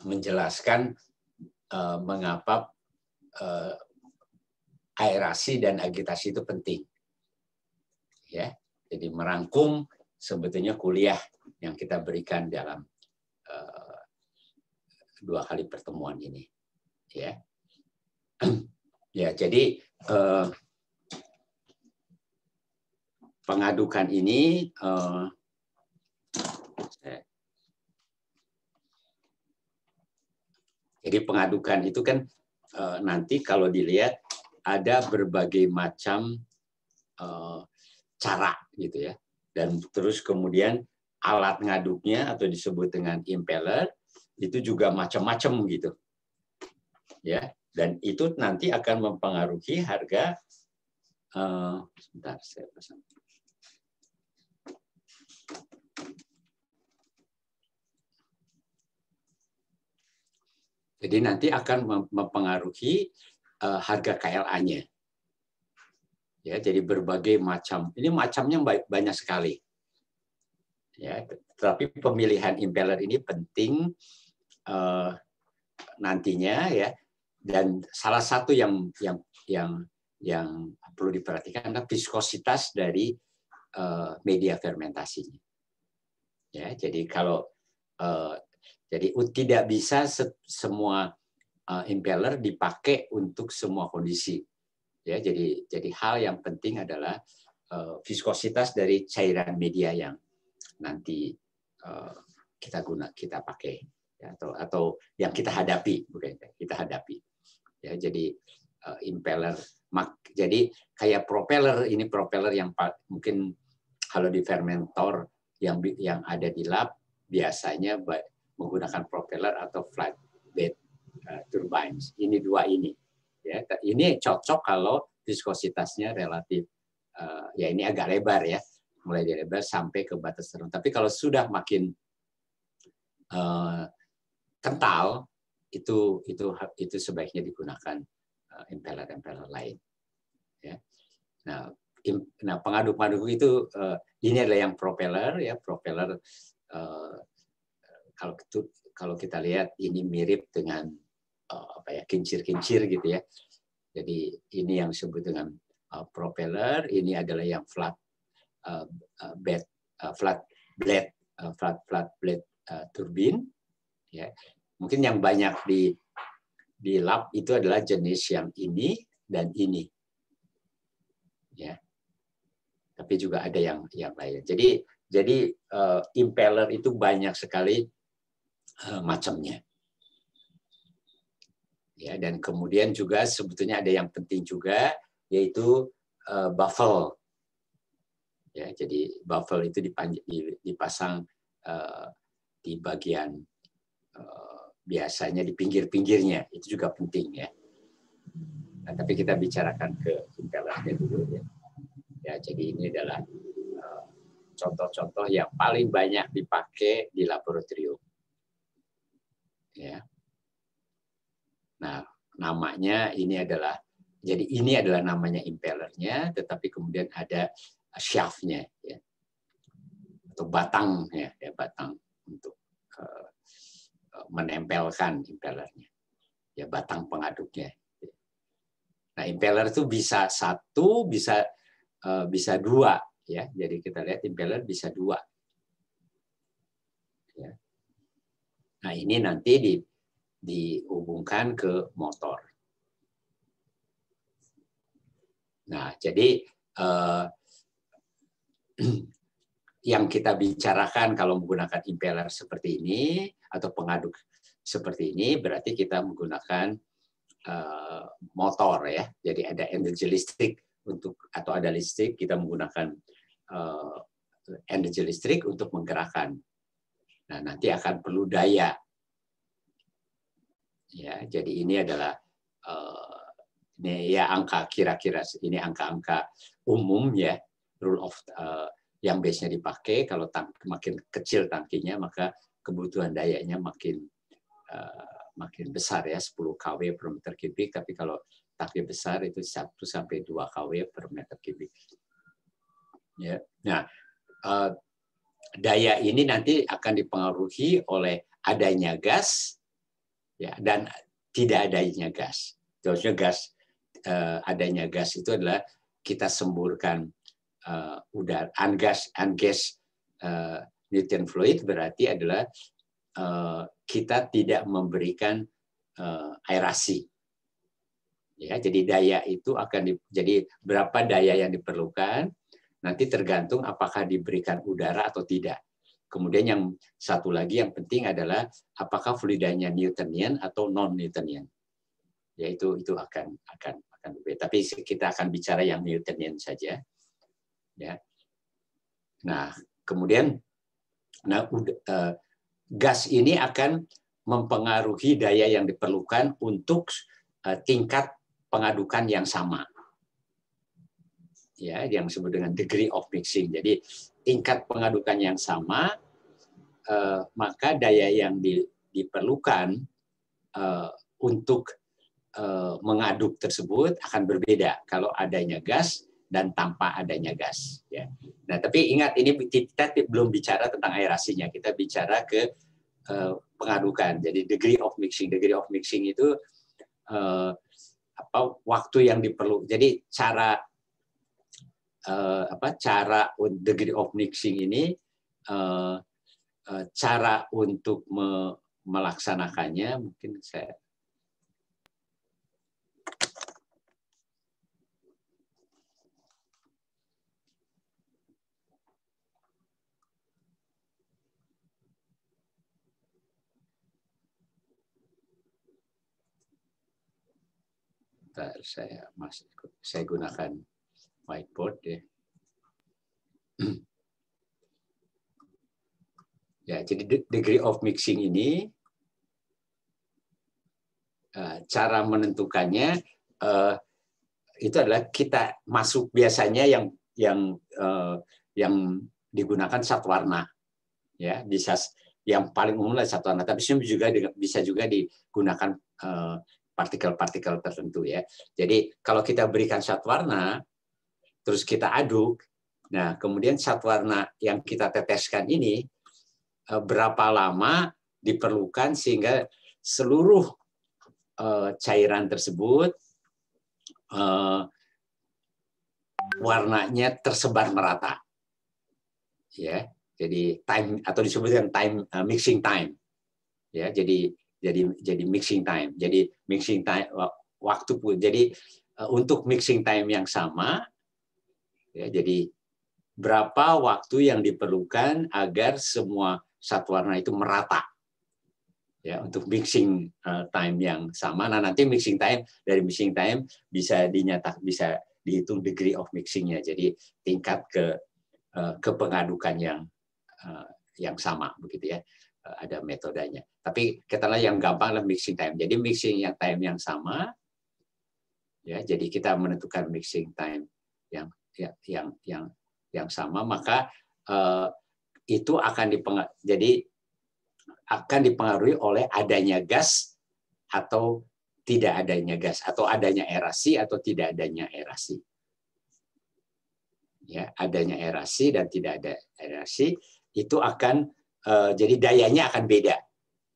menjelaskan mengapa aerasi dan agitasi itu penting ya. Jadi merangkum sebetulnya kuliah yang kita berikan dalam 2 kali pertemuan ini, ya. Ya, jadi pengadukan ini jadi pengadukan itu kan nanti kalau dilihat ada berbagai macam cara gitu ya. Dan terus kemudian alat ngaduknya atau disebut dengan impeller itu juga macam-macam gitu. Ya, dan itu nanti akan mempengaruhi harga sebentar saya pesan. Jadi nanti akan mempengaruhi harga KLA-nya. Ya, jadi berbagai macam. Ini macamnya banyak sekali. Ya, tetapi pemilihan impeller ini penting nantinya ya. Dan salah satu yang perlu diperhatikan adalah viskositas dari media fermentasinya. Ya, jadi kalau jadi tidak bisa semua impeller dipakai untuk semua kondisi. Ya, jadi hal yang penting adalah viskositas dari cairan media yang nanti kita pakai ya, atau yang kita hadapi, bukan kita hadapi. Ya, jadi impeller, jadi kayak propeller, ini propeller yang mungkin kalau di fermentor yang ada di lab biasanya menggunakan propeller atau flat bed turbines. Ini 2 ini. Ya, ini cocok kalau viskositasnya relatif ya ini agak lebar ya, mulai dari lebar sampai ke batas tertentu. Tapi kalau sudah makin kental itu sebaiknya digunakan impeller lain. Ya. Nah pengaduk-pengaduk itu ini adalah yang propeller ya, propeller kalau kita lihat ini mirip dengan kincir-kincir gitu ya. Jadi ini yang disebut dengan propeller, ini adalah yang flat blade turbine. Ya. Mungkin yang banyak di lab itu adalah jenis yang ini dan ini. Ya. Tapi juga ada yang lain. Jadi impeller itu banyak sekali macamnya. Ya, dan kemudian juga sebetulnya ada yang penting juga yaitu baffle. Ya, jadi baffle itu dipasang di bagian biasanya di pinggir-pinggirnya, itu juga penting ya. Nah, tapi kita bicarakan ke impellernya dulu ya. Ya, jadi ini adalah contoh-contoh yang paling banyak dipakai di laboratorium. Ya. Nah, namanya ini adalah namanya impellernya, tetapi kemudian ada shaft-nya ya. Atau batangnya ya, batang untuk menempelkan impellernya. Ya, batang pengaduknya. Nah, impeller itu bisa satu, bisa dua, ya. Jadi kita lihat impeller bisa dua. Ya. Nah, ini nanti dihubungkan ke motor. Nah, jadi yang kita bicarakan kalau menggunakan impeller seperti ini atau pengaduk seperti ini, berarti kita menggunakan motor, ya. Jadi ada energi listrik atau ada listrik, kita menggunakan energi listrik untuk menggerakkan. Nah, nanti akan perlu daya. Ya, jadi ini adalah ini ya angka kira-kira, ini angka-angka umum, ya, rule of yang biasanya dipakai. Kalau makin kecil tangkinya, maka kebutuhan dayanya makin besar, ya, 10 kW per meter kubik. Tapi kalau tangki besar itu 1 sampai 2 kW per meter kubik. Ya. Nah, daya ini nanti akan dipengaruhi oleh adanya gas, ya, dan tidak adanya gas. Terusnya adanya gas itu adalah kita semburkan udara, ungas Newton fluid, berarti adalah kita tidak memberikan aerasi. Ya, jadi daya itu jadi berapa daya yang diperlukan nanti tergantung apakah diberikan udara atau tidak. Kemudian yang satu lagi yang penting adalah apakah fluidanya Newtonian atau non Newtonian. Ya, itu akan berbeda. Tapi kita akan bicara yang Newtonian saja. Ya. Nah, kemudian gas ini akan mempengaruhi daya yang diperlukan untuk tingkat pengadukan yang sama. Ya, yang disebut dengan degree of mixing. Jadi tingkat pengadukan yang sama, maka daya yang diperlukan untuk mengaduk tersebut akan berbeda kalau adanya gas dan tanpa adanya gas. Ya. Nah, tapi ingat, ini kita belum bicara tentang aerasinya, kita bicara ke pengadukan. Jadi degree of mixing itu waktu yang diperlukan. Jadi cara degree of mixing ini, cara untuk melaksanakannya mungkin saya saya gunakan whiteboard, ya. Ya, jadi degree of mixing ini cara menentukannya itu adalah kita masuk biasanya yang digunakan satu warna, ya, bisa yang paling umum adalah satu warna, tapi bisa juga digunakan partikel-partikel tertentu, ya. Jadi kalau kita berikan satu warna, terus kita aduk, nah kemudian satu warna yang kita teteskan ini berapa lama diperlukan sehingga seluruh cairan tersebut warnanya tersebar merata, ya. Jadi time, atau disebut dengan mixing time, ya. Jadi mixing time. Jadi mixing time waktu pun. Jadi untuk mixing time yang sama, ya, jadi berapa waktu yang diperlukan agar semua satu warna itu merata, ya, untuk mixing time yang sama. Nah, nanti dari mixing time bisa dihitung degree of mixingnya. Jadi tingkat ke pengadukan yang sama, begitu, ya. Ada metodenya. Tapi katakanlah yang gampang adalah mixing time. Jadi mixing time yang sama, ya. Jadi kita menentukan mixing time yang sama, maka itu akan dipengaruhi oleh adanya gas atau tidak adanya gas, atau adanya aerasi atau tidak adanya aerasi. Ya, adanya aerasi dan tidak ada aerasi itu akan jadi dayanya akan beda.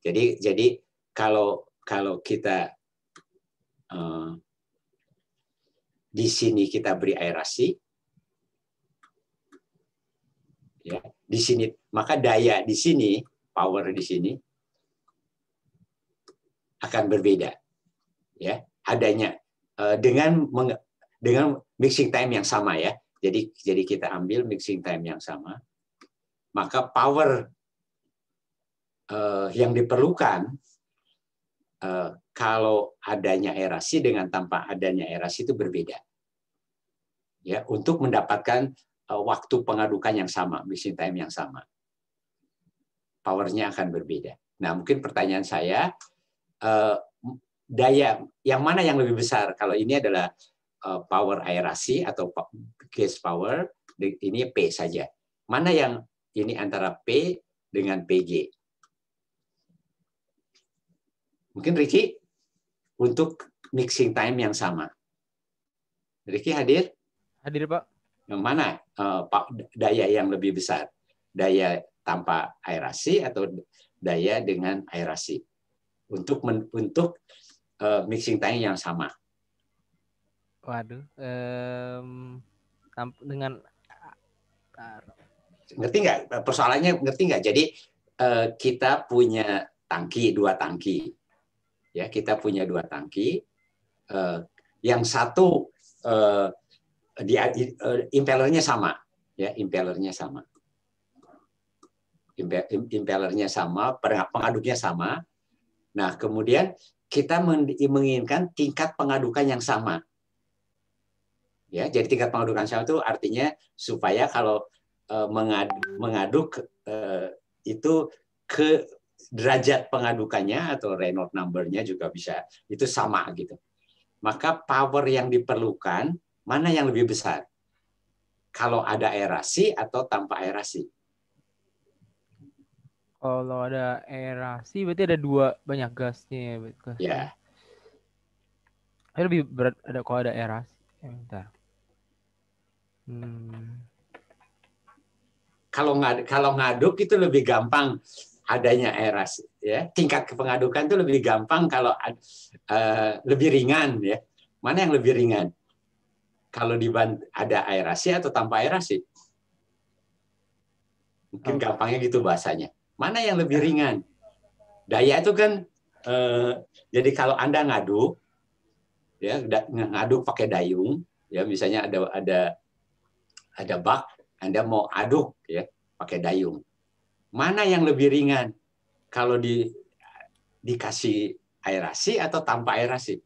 Jadi kalau kita di sini kita beri aerasi, ya, di sini, maka daya di sini, power di sini akan berbeda, ya, adanya dengan mixing time yang sama, ya. Jadi kita ambil mixing time yang sama, maka power yang diperlukan kalau adanya aerasi dengan tanpa adanya aerasi itu berbeda, ya, untuk mendapatkan waktu pengadukan yang sama, mixing time yang sama, powernya akan berbeda. Nah, mungkin pertanyaan saya, daya yang mana yang lebih besar? Kalau ini adalah power aerasi atau gas power, ini P saja. Mana yang ini antara P dengan PG? Mungkin Ricky untuk mixing time yang sama. Ricky hadir? Hadir, Pak. Yang mana daya yang lebih besar? Daya tanpa aerasi atau daya dengan aerasi? Untuk mixing time yang sama. Waduh. Dengan ngerti nggak persoalannya? Ngerti nggak? Jadi kita punya dua tangki. Ya, kita punya dua tangki. Yang satu impellernya sama, ya, impellernya sama. Impellernya sama, pengaduknya sama. Nah, kemudian kita menginginkan tingkat pengadukan yang sama. Ya, jadi tingkat pengadukan sama itu artinya supaya kalau mengaduk itu ke derajat pengadukannya atau Reynolds number-nya juga bisa itu sama gitu. Maka power yang diperlukan mana yang lebih besar? Kalau ada aerasi atau tanpa aerasi? Kalau ada aerasi berarti ada dua banyak gasnya ya. Ya. Lebih berat ada kalau ada aerasi. Bentar. Kalau ngaduk itu lebih gampang adanya aerasi, ya. Tingkat pengadukan itu lebih gampang kalau lebih ringan, ya. Mana yang lebih ringan? Kalau ada aerasi atau tanpa aerasi? Mungkin gampangnya gitu bahasanya. Mana yang lebih ringan? Daya itu kan jadi kalau Anda ngaduk, ya, ngaduk pakai dayung, ya, misalnya ada bak, Anda mau aduk, ya, pakai dayung. Mana yang lebih ringan? Kalau dikasih aerasi atau tanpa aerasi?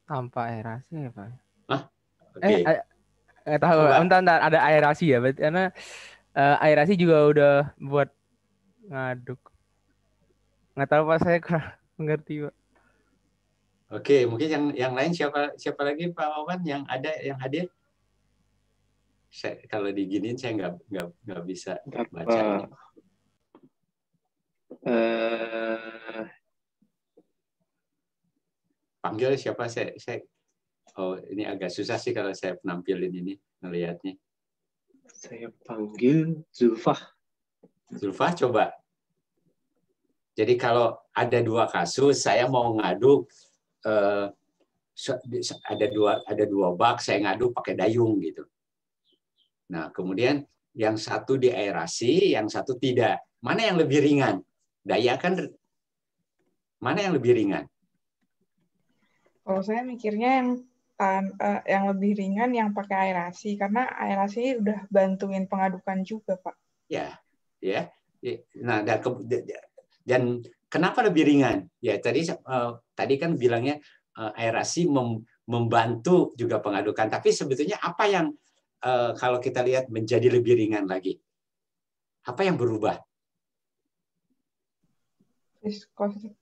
Tanpa aerasi ya, Pak. Hah? Okay. Nggak tahu. Bentar, ada aerasi ya, berarti karena aerasi juga udah buat ngaduk. Nggak tahu Pak, saya kurang mengerti, Pak. Oke, mungkin yang lain siapa lagi Pak Wawan yang hadir? Kalau diginiin saya nggak bisa baca ini. Panggil siapa? Oh, ini agak susah sih kalau saya nampilin ini ngelihatnya. Saya panggil Zulfah. Zulfah, coba. Jadi kalau ada dua kasus, saya mau ngaduk, ada dua bak, saya ngaduk pakai dayung gitu. Nah, kemudian yang satu diaerasi, yang satu tidak. Mana yang lebih ringan? Daya kan, mana yang lebih ringan? Kalau saya mikirnya yang lebih ringan yang pakai aerasi, karena aerasi udah bantuin pengadukan juga, Pak. Ya. Nah, dan kenapa lebih ringan? Ya, tadi kan bilangnya aerasi membantu juga pengadukan, tapi sebetulnya apa yang kalau kita lihat menjadi lebih ringan lagi? Apa yang berubah?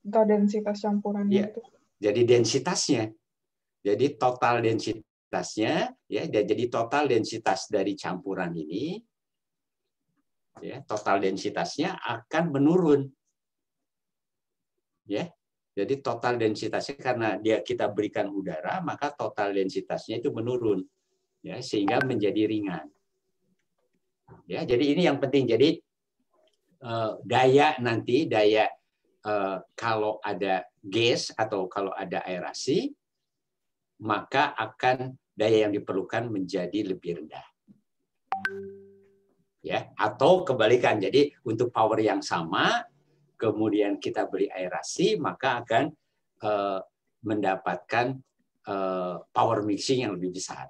Densitas campurannya itu. Jadi densitasnya. Jadi total densitasnya, ya, jadi total densitas dari campuran ini, ya, total densitasnya akan menurun. Ya. Jadi total densitasnya karena kita berikan udara, maka total densitasnya itu menurun. Ya, sehingga menjadi ringan. Ya, jadi ini yang penting. Jadi daya kalau ada gas atau kalau ada aerasi, maka akan daya yang diperlukan menjadi lebih rendah. Ya, atau kebalikan. Jadi untuk power yang sama, kemudian kita beri aerasi, maka akan mendapatkan power mixing yang lebih besar.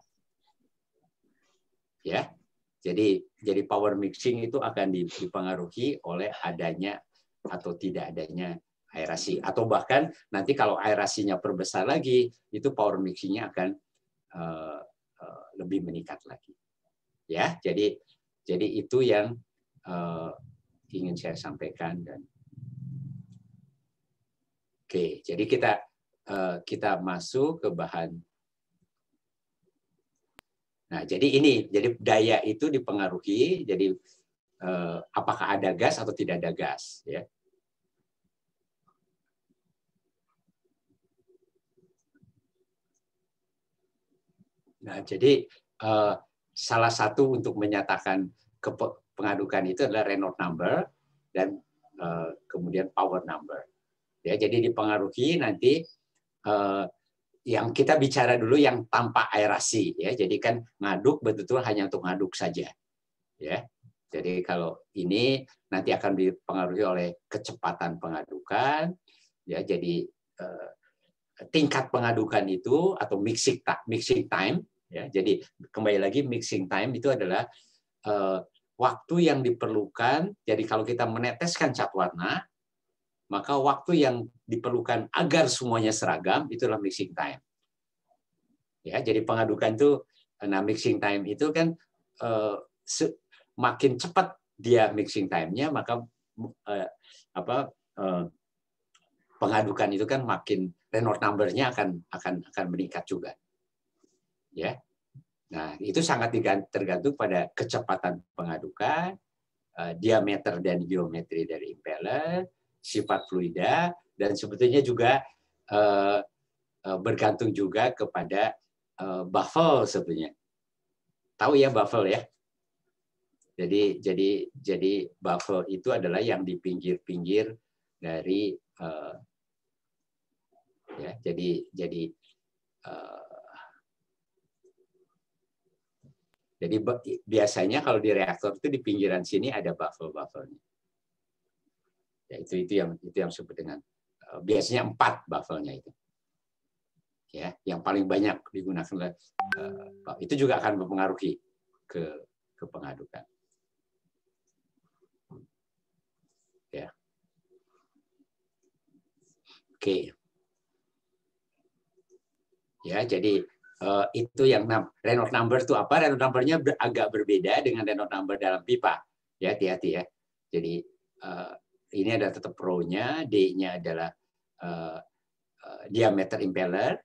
Ya. Jadi power mixing itu akan dipengaruhi oleh adanya atau tidak adanya aerasi, atau bahkan nanti kalau aerasinya perbesar lagi, itu power mixingnya akan lebih meningkat lagi. Ya, jadi itu yang ingin saya sampaikan. Dan oke, jadi kita masuk ke bahan. Nah, jadi daya itu dipengaruhi. Jadi apakah ada gas atau tidak ada gas, ya. Nah, jadi salah satu untuk menyatakan pengadukan itu adalah Reynolds number dan kemudian power number. Ya, jadi dipengaruhi nanti yang kita bicara dulu yang tanpa aerasi, ya. Jadi kan ngaduk betul-betul hanya untuk ngaduk saja, ya. Jadi kalau ini nanti akan dipengaruhi oleh kecepatan pengadukan, ya. Jadi tingkat pengadukan itu atau mixing time, ya. Jadi kembali lagi mixing time itu adalah waktu yang diperlukan. Jadi kalau kita meneteskan cat warna, maka waktu yang diperlukan agar semuanya seragam itulah mixing time. Ya, jadi pengadukan itu, nah mixing time itu kan makin cepat dia mixing time-nya, maka pengadukan itu kan makin Reynolds number-nya akan meningkat juga. Ya. Nah, itu sangat tergantung pada kecepatan pengadukan, diameter dan geometri dari impeller, sifat fluida, dan sebetulnya juga bergantung juga kepada baffle sebetulnya. Tahu ya baffle, ya? Jadi baffle itu adalah yang di pinggir-pinggir dari ya, jadi biasanya kalau di reaktor itu di pinggiran sini ada baffle-baffle-nya. Ya, itu yang disebut dengan biasanya 4 baffle-nya itu. Ya, yang paling banyak digunakan itu juga akan mempengaruhi ke pengadukan. Ya. Oke. Ya, jadi itu yang Reynolds number itu apa? Reynolds number-nya agak berbeda dengan Reynolds number dalam pipa. Ya, hati-hati ya. Jadi ini adalah tetap rho-nya, D-nya adalah diameter impeller,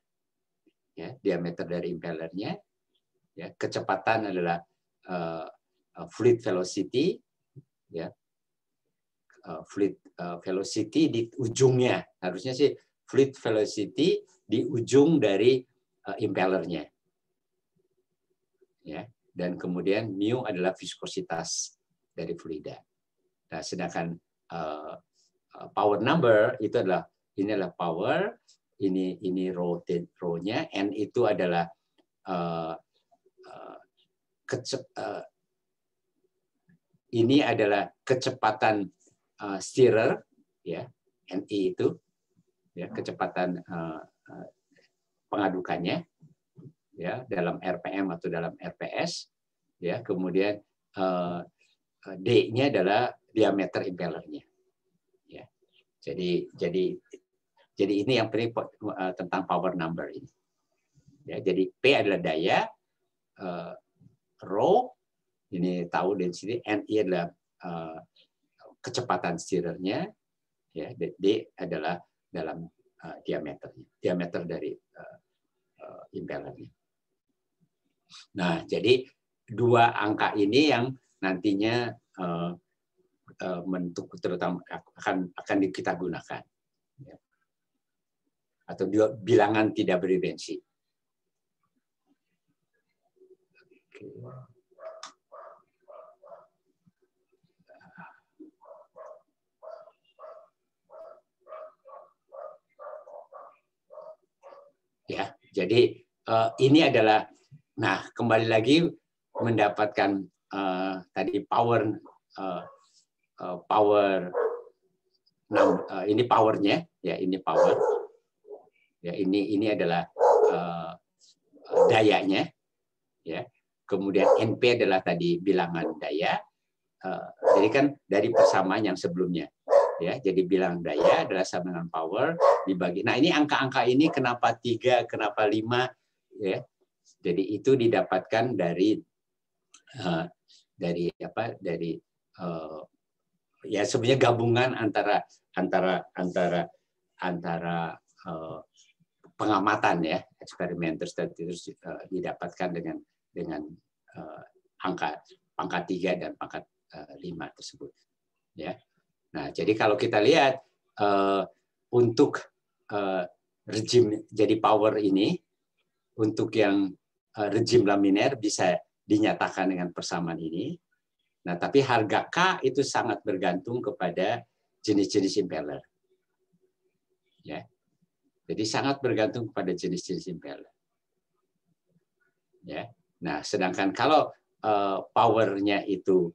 ya, diameter dari impellernya, ya, kecepatan adalah fluid velocity, ya, fluid velocity di ujungnya, harusnya sih fluid velocity di ujung dari impellernya, ya, dan kemudian mu adalah viskositas dari fluida. Nah, sedangkan power number itu adalah power, ini rho-nya, n itu adalah ini adalah kecepatan stirrer, ya, NI itu, ya, kecepatan pengadukannya, ya, dalam RPM atau dalam RPS, ya, kemudian D-nya adalah diameter impellernya, ya. Jadi ini yang penting tentang power number ini, ya. Jadi P adalah daya, rho ini tahu density, NI adalah kecepatan stirrernya, ya, D adalah dalam diameter dari impellernya. Nah, jadi 2 angka ini yang nantinya terutama akan kita gunakan, ya. Atau bilangan tidak berdimensi. Ya, jadi ini adalah, nah kembali lagi mendapatkan tadi power ini powernya ya, ini power ya, ini adalah dayanya ya, kemudian NP adalah tadi bilangan daya, jadi kan dari persamaan yang sebelumnya ya, jadi bilang daya adalah sama dengan power dibagi. Nah ini angka-angka ini kenapa 3, kenapa 5 ya, jadi itu didapatkan dari ya sebenarnya gabungan antara pengamatan ya, eksperimen terus didapatkan dengan pangkat 3 dan pangkat 5 tersebut ya. Nah jadi kalau kita lihat untuk rejim jadi power ini, untuk yang rejim laminer bisa dinyatakan dengan persamaan ini. Nah, tapi harga K itu sangat bergantung kepada jenis-jenis impeller. Ya. Jadi sangat bergantung kepada jenis-jenis impeller. Ya. Nah, sedangkan kalau powernya itu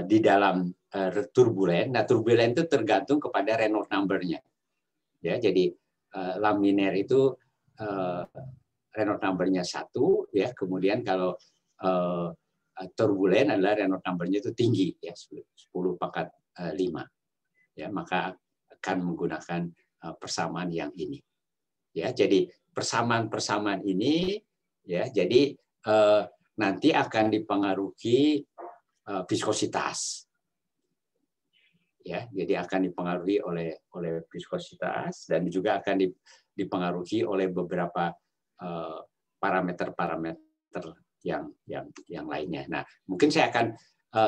di dalam turbulen, nah turbulen itu tergantung kepada Reynolds number-nya. Ya, jadi laminer itu Reynolds number-nya 1 ya, kemudian kalau turbulen adalah Reynolds number-nya itu tinggi ya, 10 pangkat 5 ya, maka akan menggunakan persamaan yang ini ya. Jadi persamaan ini ya, jadi nanti akan dipengaruhi viskositas ya, jadi akan dipengaruhi oleh viskositas dan juga akan dipengaruhi oleh beberapa parameter-parameter yang lainnya. Nah, mungkin saya akan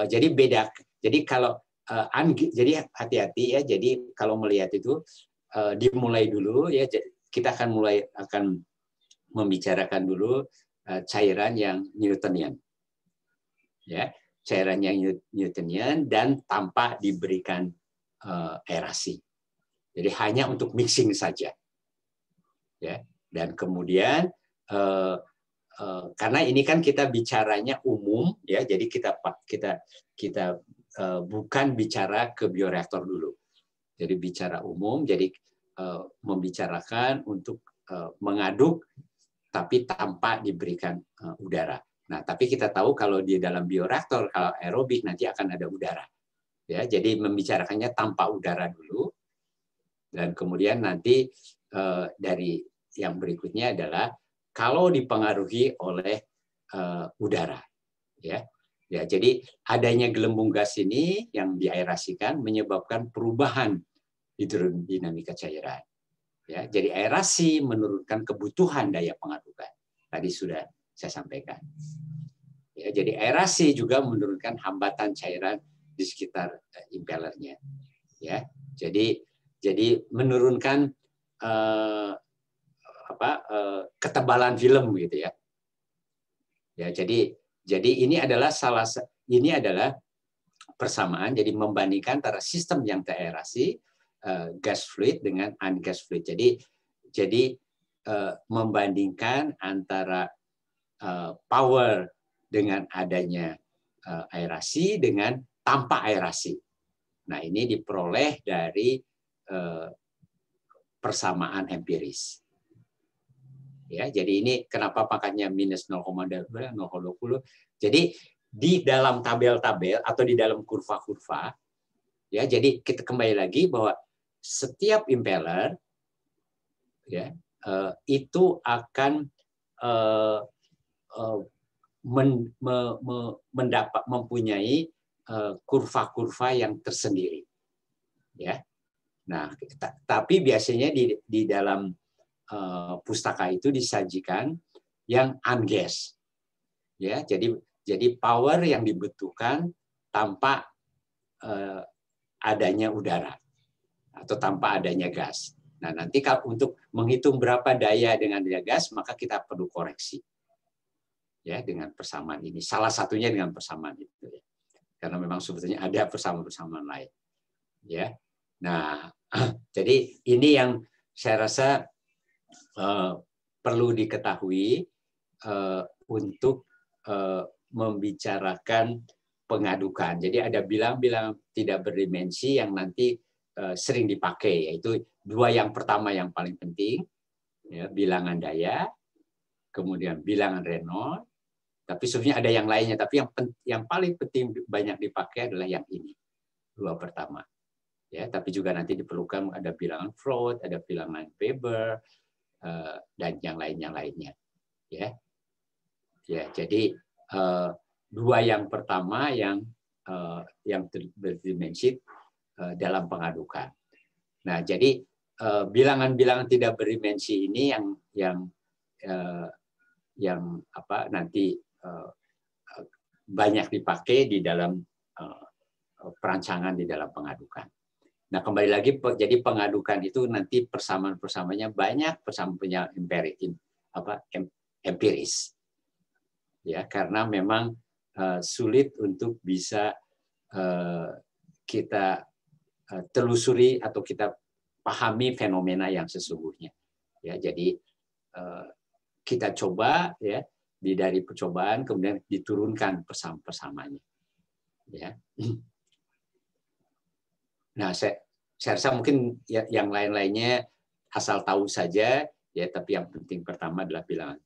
jadi beda. Jadi kalau jadi hati-hati ya. Jadi kalau melihat itu dimulai dulu ya. Kita akan membicarakan dulu cairan yang Newtonian. Ya, cairan yang Newtonian dan tanpa diberikan aerasi. Jadi hanya untuk mixing saja. Ya, dan kemudian karena ini kan kita bicaranya umum ya, jadi kita bukan bicara ke bioreaktor dulu. Jadi bicara umum, jadi membicarakan untuk mengaduk tapi tanpa diberikan udara. Nah, tapi kita tahu kalau di dalam bioreaktor kalau aerobik nanti akan ada udara. Ya, jadi membicarakannya tanpa udara dulu. Dan kemudian nanti dari yang berikutnya adalah kalau dipengaruhi oleh udara, ya, jadi adanya gelembung gas ini yang diaerasikan menyebabkan perubahan hidrodinamika cairan, ya. Jadi aerasi menurunkan kebutuhan daya pengadukan. Tadi sudah saya sampaikan. Ya, jadi aerasi juga menurunkan hambatan cairan di sekitar impellernya, ya. Jadi menurunkan ketebalan film gitu ya. Ya, jadi ini adalah persamaan, jadi membandingkan antara sistem yang teraerasi gas fluid dengan ungas fluid. Jadi membandingkan antara power dengan adanya aerasi dengan tanpa aerasi. Nah, ini diperoleh dari persamaan empiris. Ya, jadi ini kenapa pangkatnya minus 0,20. Jadi di dalam tabel-tabel atau di dalam kurva-kurva, ya, jadi kita kembali lagi bahwa setiap impeller ya itu akan mempunyai kurva-kurva yang tersendiri, ya. Nah, tapi biasanya di dalam pustaka itu disajikan yang ungas, ya. Jadi power yang dibutuhkan tanpa adanya udara atau tanpa adanya gas. Nah, nanti untuk menghitung berapa daya dengan daya gas, maka kita perlu koreksi, ya, dengan persamaan ini. Salah satunya dengan persamaan itu, ya. Karena memang sebetulnya ada persamaan-persamaan lain, ya. Nah, jadi ini yang saya rasa perlu diketahui untuk membicarakan pengadukan. Jadi ada bilangan-bilangan tidak berdimensi yang nanti sering dipakai, yaitu dua yang pertama yang paling penting, ya, bilangan daya, kemudian bilangan Reynolds. Tapi sebenarnya ada yang lainnya, tapi yang paling penting banyak dipakai adalah yang ini, dua pertama. Ya, tapi juga nanti diperlukan ada bilangan Freud, ada bilangan Weber, dan yang lainnya. Ya, jadi dua yang pertama yang berdimensi dalam pengadukan. Nah, jadi bilangan-bilangan tidak berdimensi ini yang nanti banyak dipakai di dalam perancangan di dalam pengadukan. Nah, kembali lagi, jadi pengadukan itu nanti persamaan-persamaannya banyak, persamaannya empiris. Ya, karena memang sulit untuk bisa kita telusuri atau kita pahami fenomena yang sesungguhnya. Ya, jadi kita coba, ya, dari percobaan kemudian diturunkan persamanya. Ya. Nah, saya rasa mungkin yang lain-lainnya asal tahu saja, ya. Tapi yang penting pertama adalah bilangan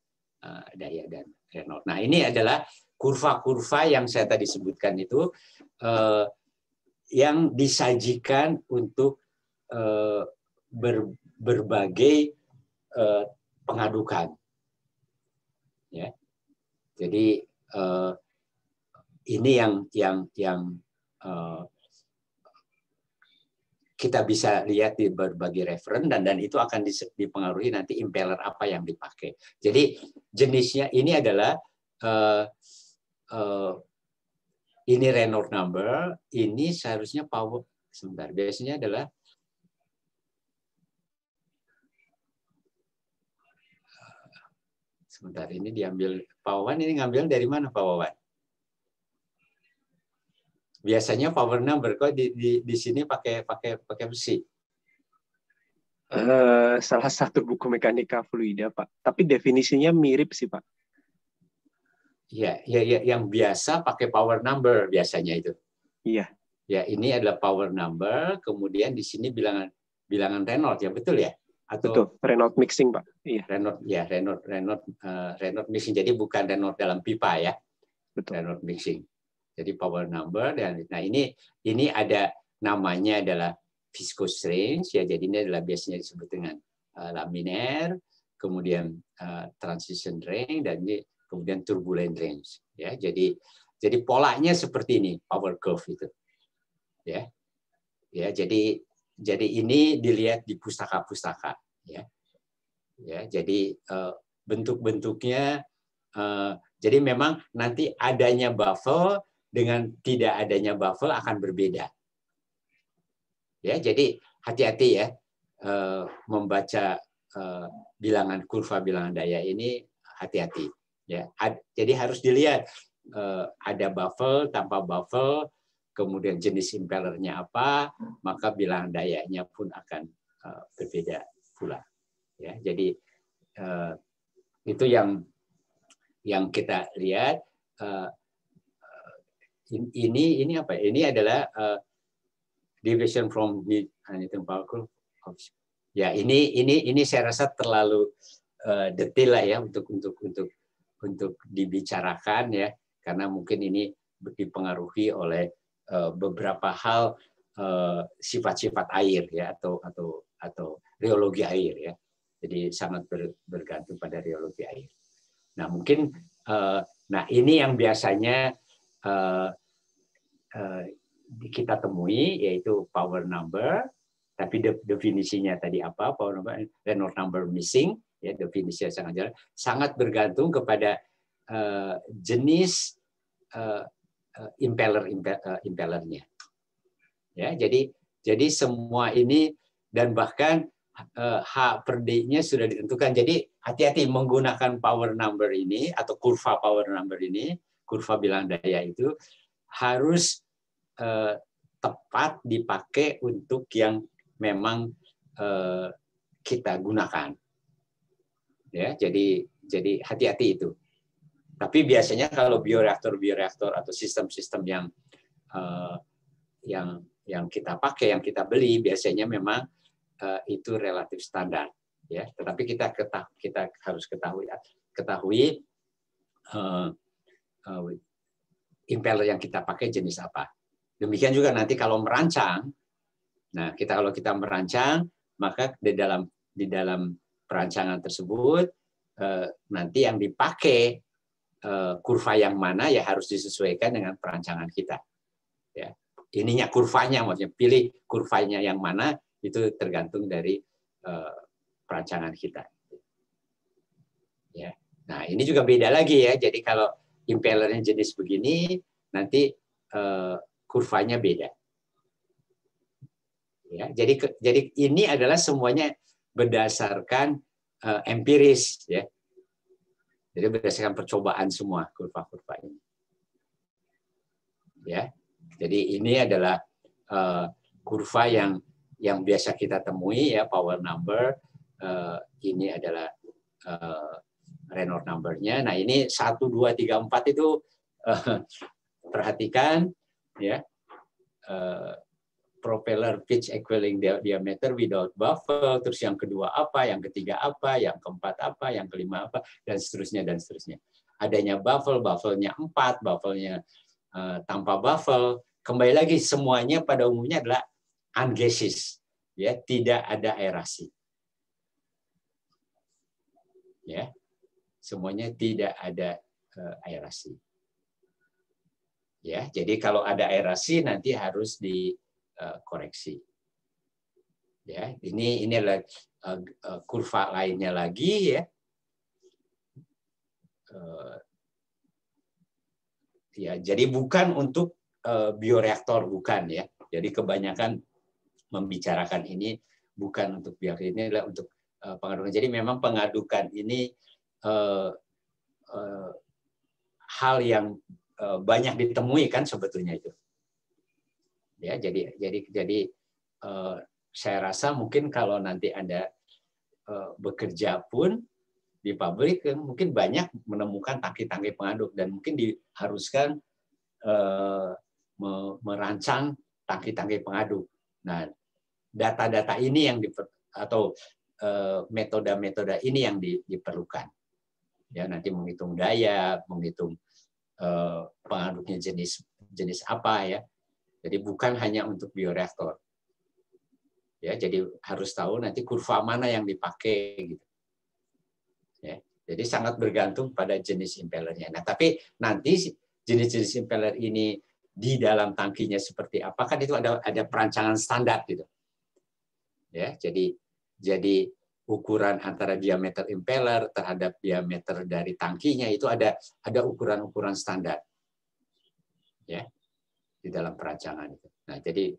daya dan Reynolds. Nah, ini adalah kurva-kurva yang saya tadi sebutkan itu yang disajikan untuk berbagai pengadukan. Ya, jadi ini yang kita bisa lihat di berbagai referen dan itu akan dipengaruhi nanti impeller apa yang dipakai. Jadi jenisnya ini adalah ini Reynolds number, ini seharusnya power. Sebentar, biasanya adalah sebentar, ini diambil Pak Wawan, ini ngambil dari mana Pak Wawan? Biasanya power number kok di sini pakai besi. Salah satu buku mekanika fluida, Pak. Tapi definisinya mirip sih, Pak. Ya, yang biasa pakai power number biasanya itu. Iya. Ya, ini adalah power number, kemudian di sini bilangan Reynolds, ya betul ya? Atau betul, Reynolds mixing, Pak. Iya. Reynolds mixing. Jadi bukan Reynolds dalam pipa ya. Betul. Reynolds mixing. Jadi power number, dan nah ini ada namanya adalah viscous range, ya. Jadi ini adalah biasanya disebut dengan laminaire, kemudian transition range, dan ini kemudian turbulent range, ya. Jadi polanya seperti ini, power curve itu, ya. Jadi ini dilihat di pustaka-pustaka, ya. Jadi bentuk-bentuknya, jadi memang nanti adanya baffle dengan tidak adanya baffle akan berbeda, ya. Jadi hati-hati ya membaca kurva bilangan daya ini, hati-hati. Ya, jadi harus dilihat ada baffle, tanpa baffle, kemudian jenis impellernya apa, maka bilangan dayanya pun akan berbeda pula. Ya, jadi itu yang kita lihat. Ini apa? Ini adalah deviation from the power curve. Ya, ini saya rasa terlalu detail lah ya untuk dibicarakan, ya, karena mungkin ini dipengaruhi oleh beberapa hal, sifat-sifat air, ya, atau reologi air, ya. Jadi sangat bergantung pada reologi air. Nah, mungkin ini yang biasanya kita temui, yaitu power number. Tapi definisinya tadi apa? Power number, Reynolds number missing. Ya, definisinya sangat jelas, sangat bergantung kepada jenis impellernya. Ya, jadi semua ini, dan bahkan H per D-nya sudah ditentukan. Jadi hati-hati menggunakan power number ini atau kurva power number ini, kurva bilangan daya itu harus tepat dipakai untuk yang memang kita gunakan. Ya, jadi hati-hati itu. Tapi biasanya kalau bioreaktor atau sistem-sistem yang kita pakai, yang kita beli, biasanya memang itu relatif standar. Ya, tetapi kita harus ketahui impeller yang kita pakai jenis apa. Demikian juga nanti kalau merancang. Nah, kalau kita merancang, maka di dalam perancangan tersebut nanti yang dipakai kurva yang mana ya harus disesuaikan dengan perancangan kita. Ya, ininya kurvanya, maksudnya pilih kurvanya yang mana itu tergantung dari perancangan kita. Ya, nah ini juga beda lagi ya. Jadi kalau impellernya jenis begini, nanti kurvanya beda. Ya, jadi ini adalah semuanya berdasarkan empiris, ya. Jadi berdasarkan percobaan semua kurva-kurva ini. Ya, jadi ini adalah kurva yang biasa kita temui ya, power number. Ini adalah Reynolds number-nya. Nah ini 1, 2, 3, 4 itu perhatikan ya. Propeller pitch equaling diameter without baffle, terus yang kedua apa, yang ketiga apa, yang keempat apa, yang kelima apa, dan seterusnya dan seterusnya. Adanya baffle-nya 4, baffle-nya tanpa baffle, kembali lagi semuanya pada umumnya adalah ungaseous, ya, tidak ada aerasi. Ya. Semuanya tidak ada aerasi. Ya, jadi kalau ada aerasi nanti harus dikoreksi. Ya, ini adalah kurva lainnya lagi ya. Ya, jadi bukan untuk bioreaktor, bukan ya. Jadi kebanyakan membicarakan ini bukan untuk bioreaktor, ini adalah untuk pengadukan. Jadi memang pengadukan ini hal yang banyak ditemui kan sebetulnya itu. Ya, jadi saya rasa mungkin kalau nanti Anda bekerja pun di pabrik mungkin banyak menemukan tangki-tangki pengaduk dan mungkin diharuskan merancang tangki-tangki pengaduk. Nah, data-data ini yang atau metode-metode ini yang diperlukan. Ya, nanti menghitung daya, menghitung pengaduknya jenis apa ya. Jadi bukan hanya untuk bioreaktor. Ya, jadi harus tahu nanti kurva mana yang dipakai gitu. Ya, jadi sangat bergantung pada jenis impellernya. Nah, tapi nanti jenis-jenis impeller ini di dalam tangkinya seperti apa kan itu ada perancangan standar gitu. Ya, jadi ukuran antara diameter impeller terhadap diameter dari tangkinya itu ada ukuran-ukuran standar. Ya, di dalam perancangan itu. Nah, jadi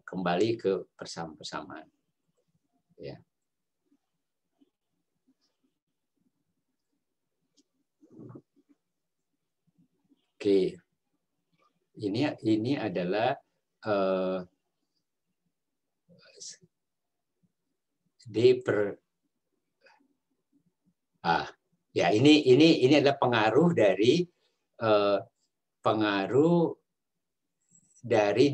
kembali ke persamaan. Ya. Oke. Ini adalah ya ini adalah pengaruh dari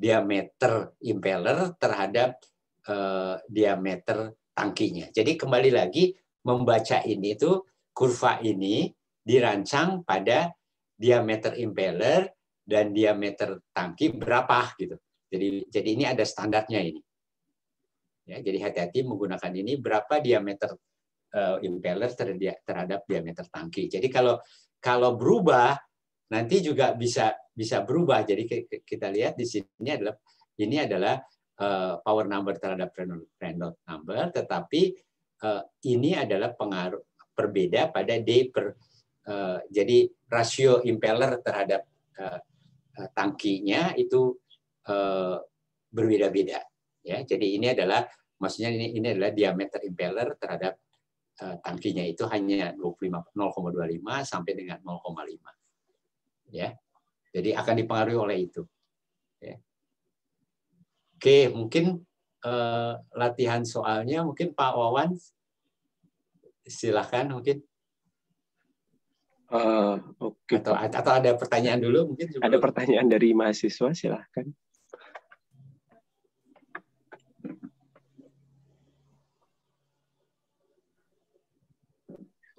diameter impeller terhadap diameter tangkinya. Jadi kembali lagi membaca ini tuh kurva ini dirancang pada diameter impeller dan diameter tangki berapa gitu. Jadi ini ada standarnya ini. Ya, jadi hati-hati menggunakan ini berapa diameter impeller terhadap diameter tangki. Jadi kalau berubah nanti juga bisa berubah. Jadi kita lihat di sini ini adalah power number terhadap Reynolds number, tetapi ini adalah pengaruh berbeda pada jadi rasio impeller terhadap tangkinya itu berbeda-beda. Ya, jadi ini adalah maksudnya ini adalah diameter impeller terhadap tangkinya itu hanya 0,25 sampai dengan 0,5. Ya. Jadi akan dipengaruhi oleh itu. Ya. Oke, mungkin latihan soalnya mungkin Pak Wawan Silahkan mungkin. Oke. Atau ada pertanyaan dulu mungkin? Ada pertanyaan dari mahasiswa, silahkan.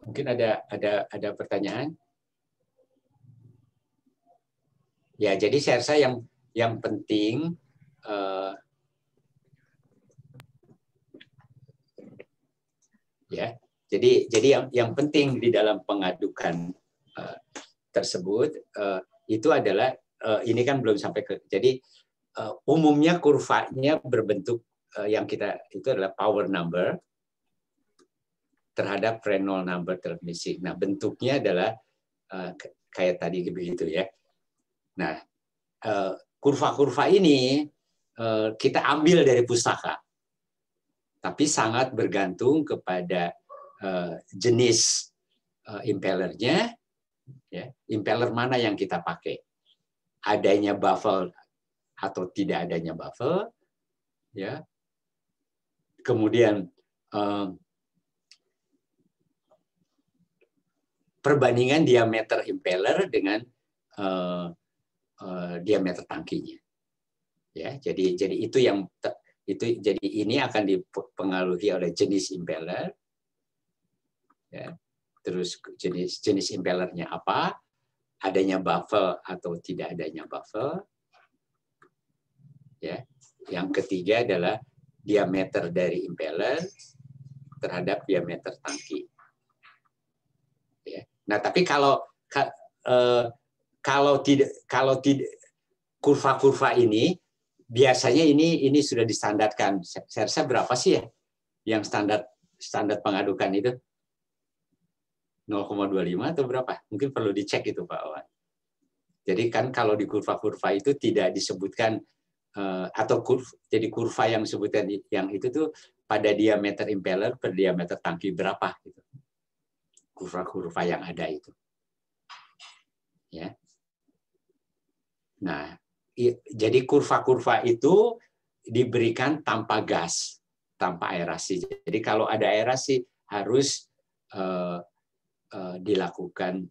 Mungkin ada pertanyaan. Ya, jadi saya rasa yang penting ya. Jadi yang penting di dalam pengadukan tersebut itu adalah ini kan belum sampai ke. Jadi umumnya kurvanya berbentuk yang kita itu adalah power number terhadap Reynolds number transmisi. Nah, bentuknya adalah kayak tadi begitu ya. Nah, kurva-kurva ini kita ambil dari pustaka, tapi sangat bergantung kepada jenis impellernya, ya, impeller mana yang kita pakai, adanya baffle atau tidak adanya baffle, ya. Kemudian perbandingan diameter impeller dengan diameter tangkinya, ya. Jadi itu yang jadi ini akan dipengaruhi oleh jenis impeller, ya. Terus jenis impellernya apa, adanya baffle atau tidak adanya baffle, ya. Yang ketiga adalah diameter dari impeller terhadap diameter tangki. Ya. Nah, tapi kalau tidak kurva-kurva ini biasanya ini sudah distandarkan. Saya rasa berapa sih ya yang standar pengadukan itu? 0,25 atau berapa? Mungkin perlu dicek itu Pak Wawan. Jadi kan kalau di kurva-kurva itu tidak disebutkan atau jadi kurva yang disebutkan yang itu tuh pada diameter impeller per diameter tangki berapa gitu. Kurva-kurva yang ada itu. Ya. Nah, jadi kurva-kurva itu diberikan tanpa gas, tanpa aerasi. Jadi kalau ada aerasi harus dilakukan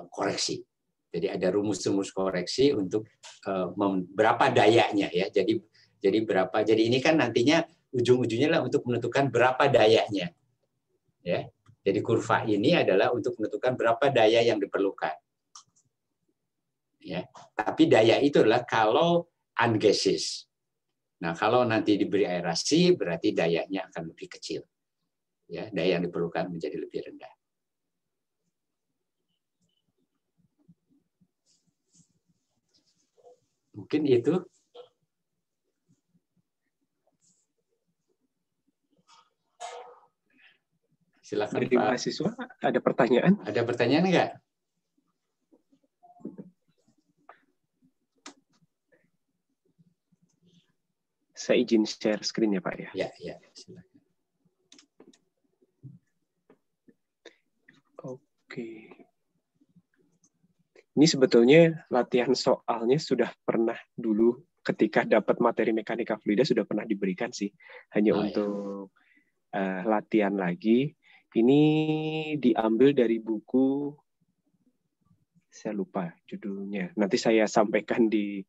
koreksi. Jadi ada rumus-rumus koreksi untuk berapa dayanya ya. Jadi berapa. Jadi ini kan nantinya ujung-ujungnya lah untuk menentukan berapa dayanya. Ya. Jadi kurva ini adalah untuk menentukan berapa daya yang diperlukan. Ya, tapi daya itu adalah kalau ungaseous. Nah, kalau nanti diberi aerasi berarti dayanya akan lebih kecil. Ya, daya yang diperlukan menjadi lebih rendah. Mungkin itu. Silakan dari Pak. mahasiswa ada pertanyaan? Ada pertanyaan enggak? Saya izin share screen ya Pak ya. Ya, silakan. Oke. Ini sebetulnya latihan soalnya sudah pernah dulu ketika dapat materi mekanika fluida sudah pernah diberikan sih. Hanya untuk latihan lagi. Ini diambil dari buku, saya lupa judulnya. Nanti saya sampaikan di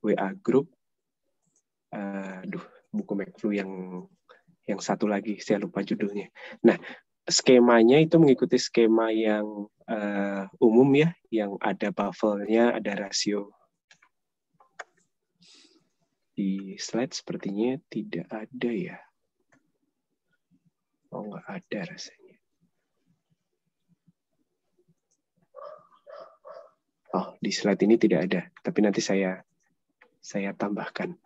WA group. Buku McFlu yang satu lagi saya lupa judulnya. Nah, skemanya itu mengikuti skema yang umum ya, yang ada baffle-nya, ada rasio. Di slide sepertinya tidak ada ya. Oh, nggak ada rasanya. Oh, di slide ini tidak ada, tapi nanti saya tambahkan.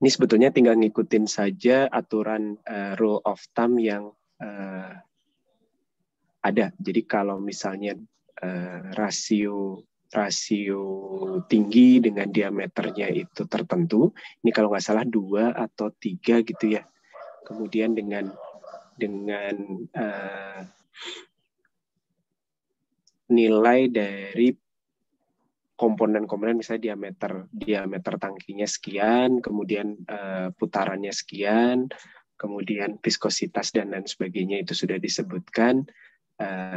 Ini sebetulnya tinggal ngikutin saja aturan rule of thumb yang ada. Jadi kalau misalnya rasio tinggi dengan diameternya itu tertentu, ini kalau nggak salah 2 atau 3 gitu ya. Kemudian dengan nilai dari komponen-komponen, misalnya diameter tangkinya sekian, kemudian putarannya sekian, kemudian viskositas dan lain sebagainya itu sudah disebutkan.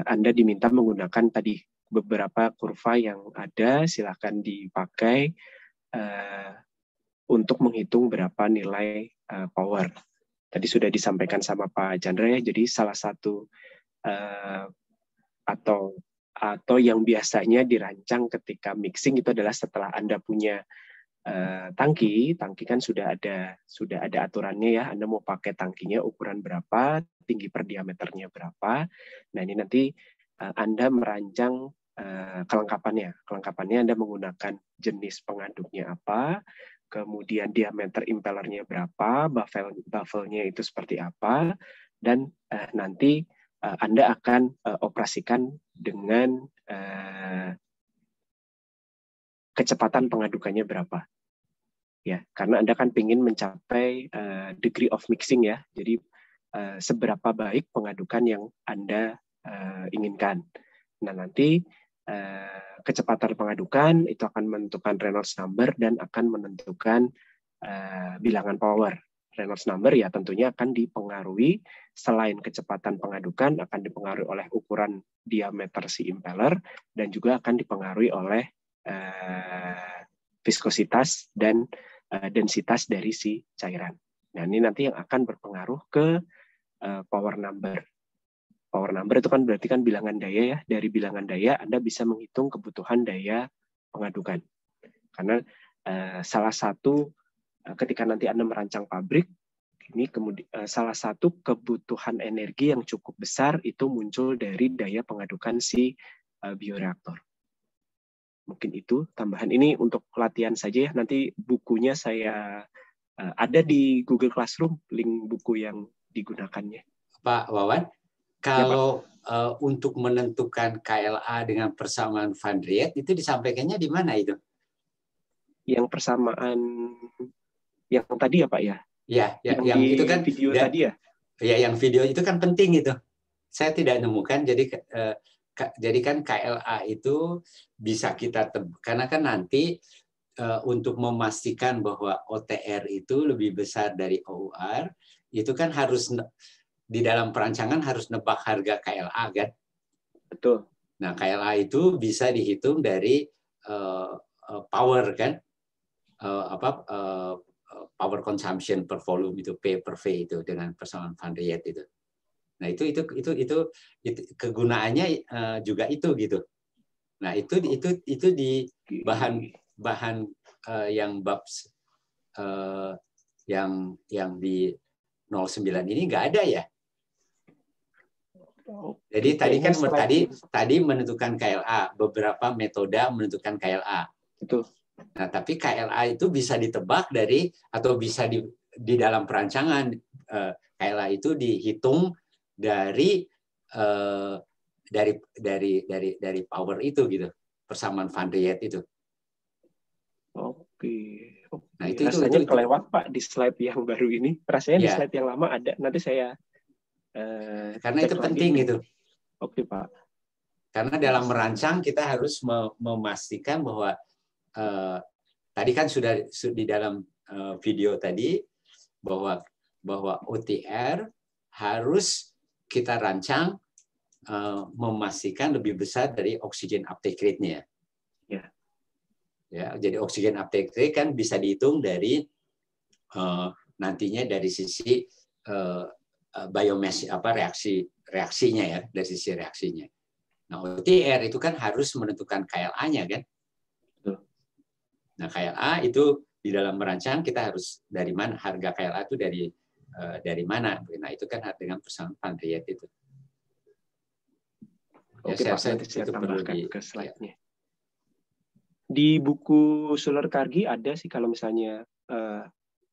Anda diminta menggunakan tadi beberapa kurva yang ada, silakan dipakai untuk menghitung berapa nilai power. Tadi sudah disampaikan sama Pak Chandra ya, jadi salah satu atau yang biasanya dirancang ketika mixing itu adalah setelah Anda punya tangki kan sudah ada aturannya ya, Anda mau pakai tangkinya ukuran berapa, tinggi per diameternya berapa. Nah ini nanti Anda merancang kelengkapannya Anda menggunakan jenis pengaduknya apa, kemudian diameter impellernya berapa, baffle-nya itu seperti apa, dan nanti Anda akan operasikan dengan kecepatan pengadukannya berapa. Ya, karena Anda kan ingin mencapai degree of mixing ya. Jadi seberapa baik pengadukan yang Anda inginkan. Nah, nanti kecepatan pengadukan itu akan menentukan Reynolds number dan akan menentukan bilangan power. Reynolds number ya tentunya akan dipengaruhi, selain kecepatan pengadukan akan dipengaruhi oleh ukuran diameter si impeller dan juga akan dipengaruhi oleh viskositas dan densitas dari si cairan. Nah, ini nanti yang akan berpengaruh ke power number. Power number itu kan berarti kan bilangan daya ya. Dari bilangan daya Anda bisa menghitung kebutuhan daya pengadukan. Karena salah satu ketika nanti Anda merancang pabrik, ini kemudian salah satu kebutuhan energi yang cukup besar itu muncul dari daya pengadukan si bioreaktor. Mungkin itu tambahan ini untuk latihan saja ya. Nanti bukunya saya ada di Google Classroom, link buku yang digunakannya. Pak Wawan, kalau ya, untuk menentukan KLA dengan persamaan Van Riet itu disampaikannya di mana itu? Yang persamaan yang tadi ya Pak ya? Ya, yang di itu kan video tadi ya? Ya, yang video itu kan penting itu. Saya tidak nemukan, jadi kan KLA itu bisa kita karena kan nanti untuk memastikan bahwa OTR itu lebih besar dari OUR, itu kan harus di dalam perancangan harus nebak harga KLA kan. Betul. Nah, KLA itu bisa dihitung dari power kan, power consumption per volume itu, P per V itu dengan persamaan Van Riet itu. Nah, itu kegunaannya juga itu gitu. Nah, itu di bahan yang bab yang di 09 ini nggak ada ya. Jadi tadi kan tadi menentukan KLA, beberapa metode menentukan KLA. Itu. Nah, tapi KLA itu bisa ditebak dari atau bisa di dalam perancangan KLA itu dihitung dari power itu gitu, persamaan Van Riet itu. Oke. Nah, rasanya kelewat Pak di slide yang baru ini. Rasanya di slide yang lama ada. Nanti saya karena itu penting gitu. Oke Pak. Karena dalam merancang kita harus memastikan bahwa tadi kan sudah di dalam video tadi bahwa OTR harus kita rancang memastikan lebih besar dari oxygen uptake rate-nya. Ya, jadi oxygen uptake rate kan bisa dihitung dari nantinya dari sisi biomass reaksinya ya, dari sisi reaksinya. Nah, OTR itu kan harus menentukan KLA-nya kan. Nah, KLA itu di dalam merancang kita harus dari mana harga KLA itu dari mana. Nah, itu kan dengan persamaan Van Riet itu. Oke Pak, nanti saya tambahkan ke slide-nya. Di buku Solar Kargi ada sih kalau misalnya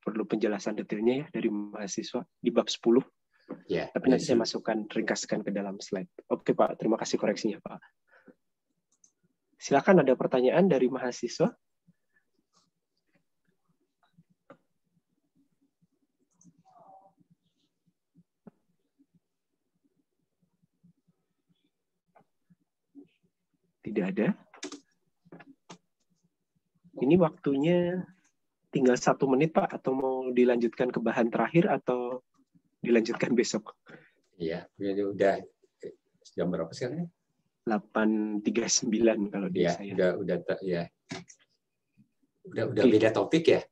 perlu penjelasan detailnya ya dari mahasiswa di bab 10. Ya, tapi nanti saya masukkan, ringkaskan ke dalam slide. Oke Pak, terima kasih koreksinya Pak. Silakan ada pertanyaan dari mahasiswa. Tidak ada. ini waktunya tinggal 1 menit Pak, atau mau dilanjutkan ke bahan terakhir atau dilanjutkan besok? Iya, udah jam berapa sekarang? 8.39 kalau di Ya, saya. Udah beda topik ya?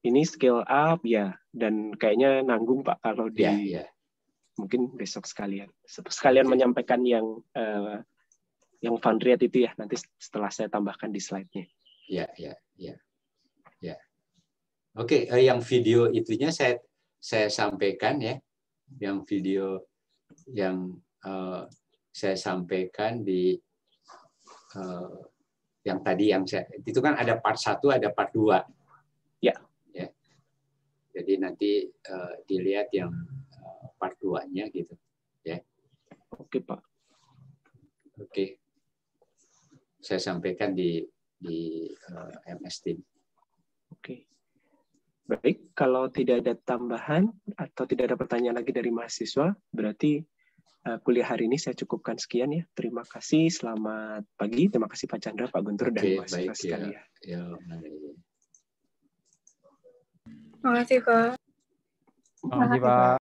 Ini scale up ya, dan kayaknya nanggung Pak kalau mungkin besok sekalian menyampaikan yang fund rate itu ya, nanti setelah saya tambahkan di slide-nya. Ya. Oke, yang video itunya saya sampaikan ya, yang video yang saya sampaikan di yang tadi itu kan ada part 1, ada part 2. Ya. Jadi nanti dilihat yang part 2-nya gitu ya. Oke, Pak. Oke. Saya sampaikan di MS Team. Oke. Baik, kalau tidak ada tambahan atau tidak ada pertanyaan lagi dari mahasiswa, berarti kuliah hari ini saya cukupkan sekian ya. Terima kasih, selamat pagi. Terima kasih Pak Chandra, Pak Guntur, dan mahasiswa sekalian. Terima kasih, Pak. Terima kasih, Pak.